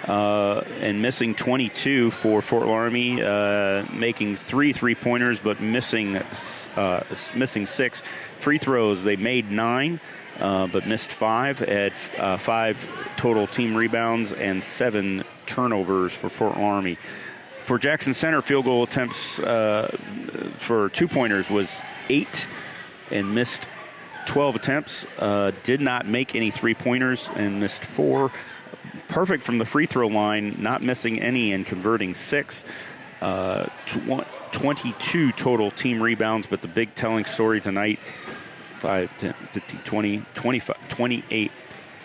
and missing 22 for Fort Loramie, making 3 3-pointers but missing 6. Free throws, they made 9 but missed 5. Had 5 total team rebounds and 7 turnovers for Fort Loramie. For Jackson Center, field goal attempts for two-pointers was 8 and missed 12 attempts. Did not make any three-pointers and missed 4. Perfect from the free throw line, not missing any and converting 6. 22 total team rebounds, but the big telling story tonight, 5, 10, 15, 20, 25, 28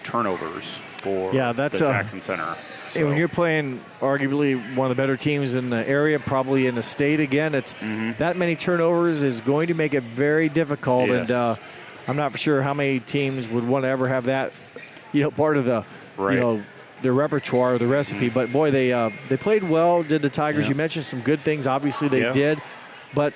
turnovers for the Jackson Center. So. When you're playing arguably one of the better teams in the area, probably in the state again, it's that many turnovers is going to make it very difficult. Yes. And I'm not for sure how many teams would want to ever have that, part of the, their repertoire or the recipe. But boy, they played well. Did the Tigers? Yeah. You mentioned some good things. Obviously, they did. But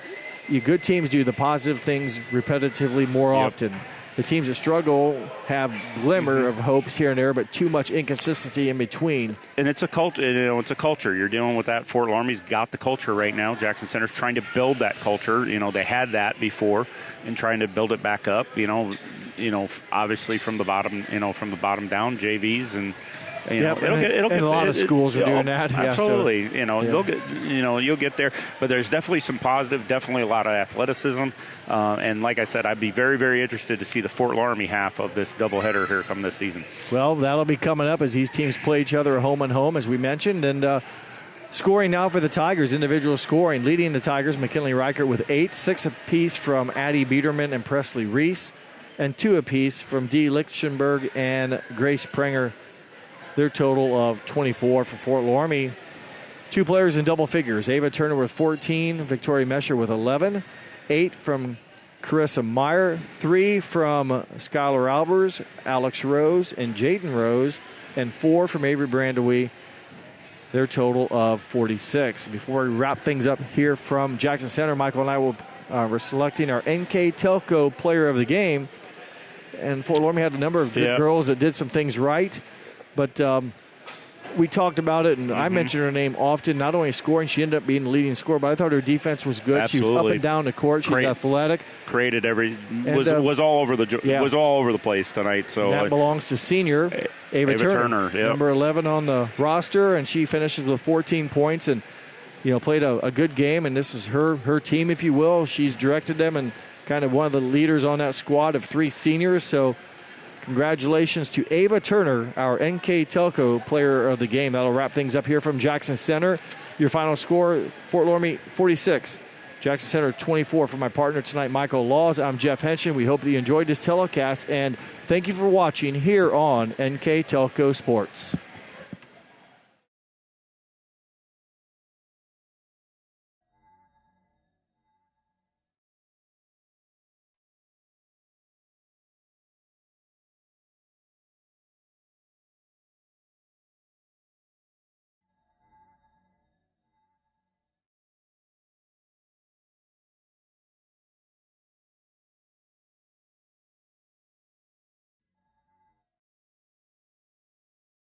you good teams do the positive things repetitively more often. The teams that struggle have glimmer of hopes here and there, but too much inconsistency in between. And it's a culture. It's a culture. You're dealing with that. Fort Loramie's got the culture right now. Jackson Center's trying to build that culture. They had that before, and trying to build it back up. Obviously from the bottom. From the bottom down, JVs and. It'll get a lot of schools are doing that. Absolutely. They'll get, you'll get there. But there's definitely some positive, definitely a lot of athleticism. And like I said, I'd be very, very interested to see the Fort Loramie half of this doubleheader here come this season. Well, that'll be coming up as these teams play each other home and home, as we mentioned. And scoring now for the Tigers, individual scoring. Leading the Tigers, McKinley Reichert with 8, 6 apiece from Addie Biederman and Presley Reese, and 2 apiece from Dee Lichtenberg and Grace Pranger. Their total of 24 for Fort Loramie. 2 players in double figures. Ava Turner with 14, Victoria Mesher with 11, 8 from Carissa Meyer, 3 from Skylar Albers, Alex Rose, and Jaden Rose, and 4 from Avery Brandewee, their total of 46. Before we wrap things up here from Jackson Center, Michael and I we're selecting our NKTelco player of the game. And Fort Loramie had a number of good girls that did some things right. But we talked about it, and I mentioned her name often, not only scoring, she ended up being the leading scorer, but I thought her defense was good. Absolutely. She was up and down the court. She's athletic. Created was all over the place tonight. So that belongs to senior Ava Turner. Number 11 on the roster, and she finishes with 14 points and played a good game. And this is her team, if you will. She's directed them and kind of one of the leaders on that squad of 3 seniors. So congratulations to Ava Turner, our NKTelco player of the game. That'll wrap things up here from Jackson Center. Your final score, Fort Loramie 46, Jackson Center 24. For my partner tonight, Michael Laws, I'm Jeff Henshin. We hope that you enjoyed this telecast, and thank you for watching here on NKTelco Sports.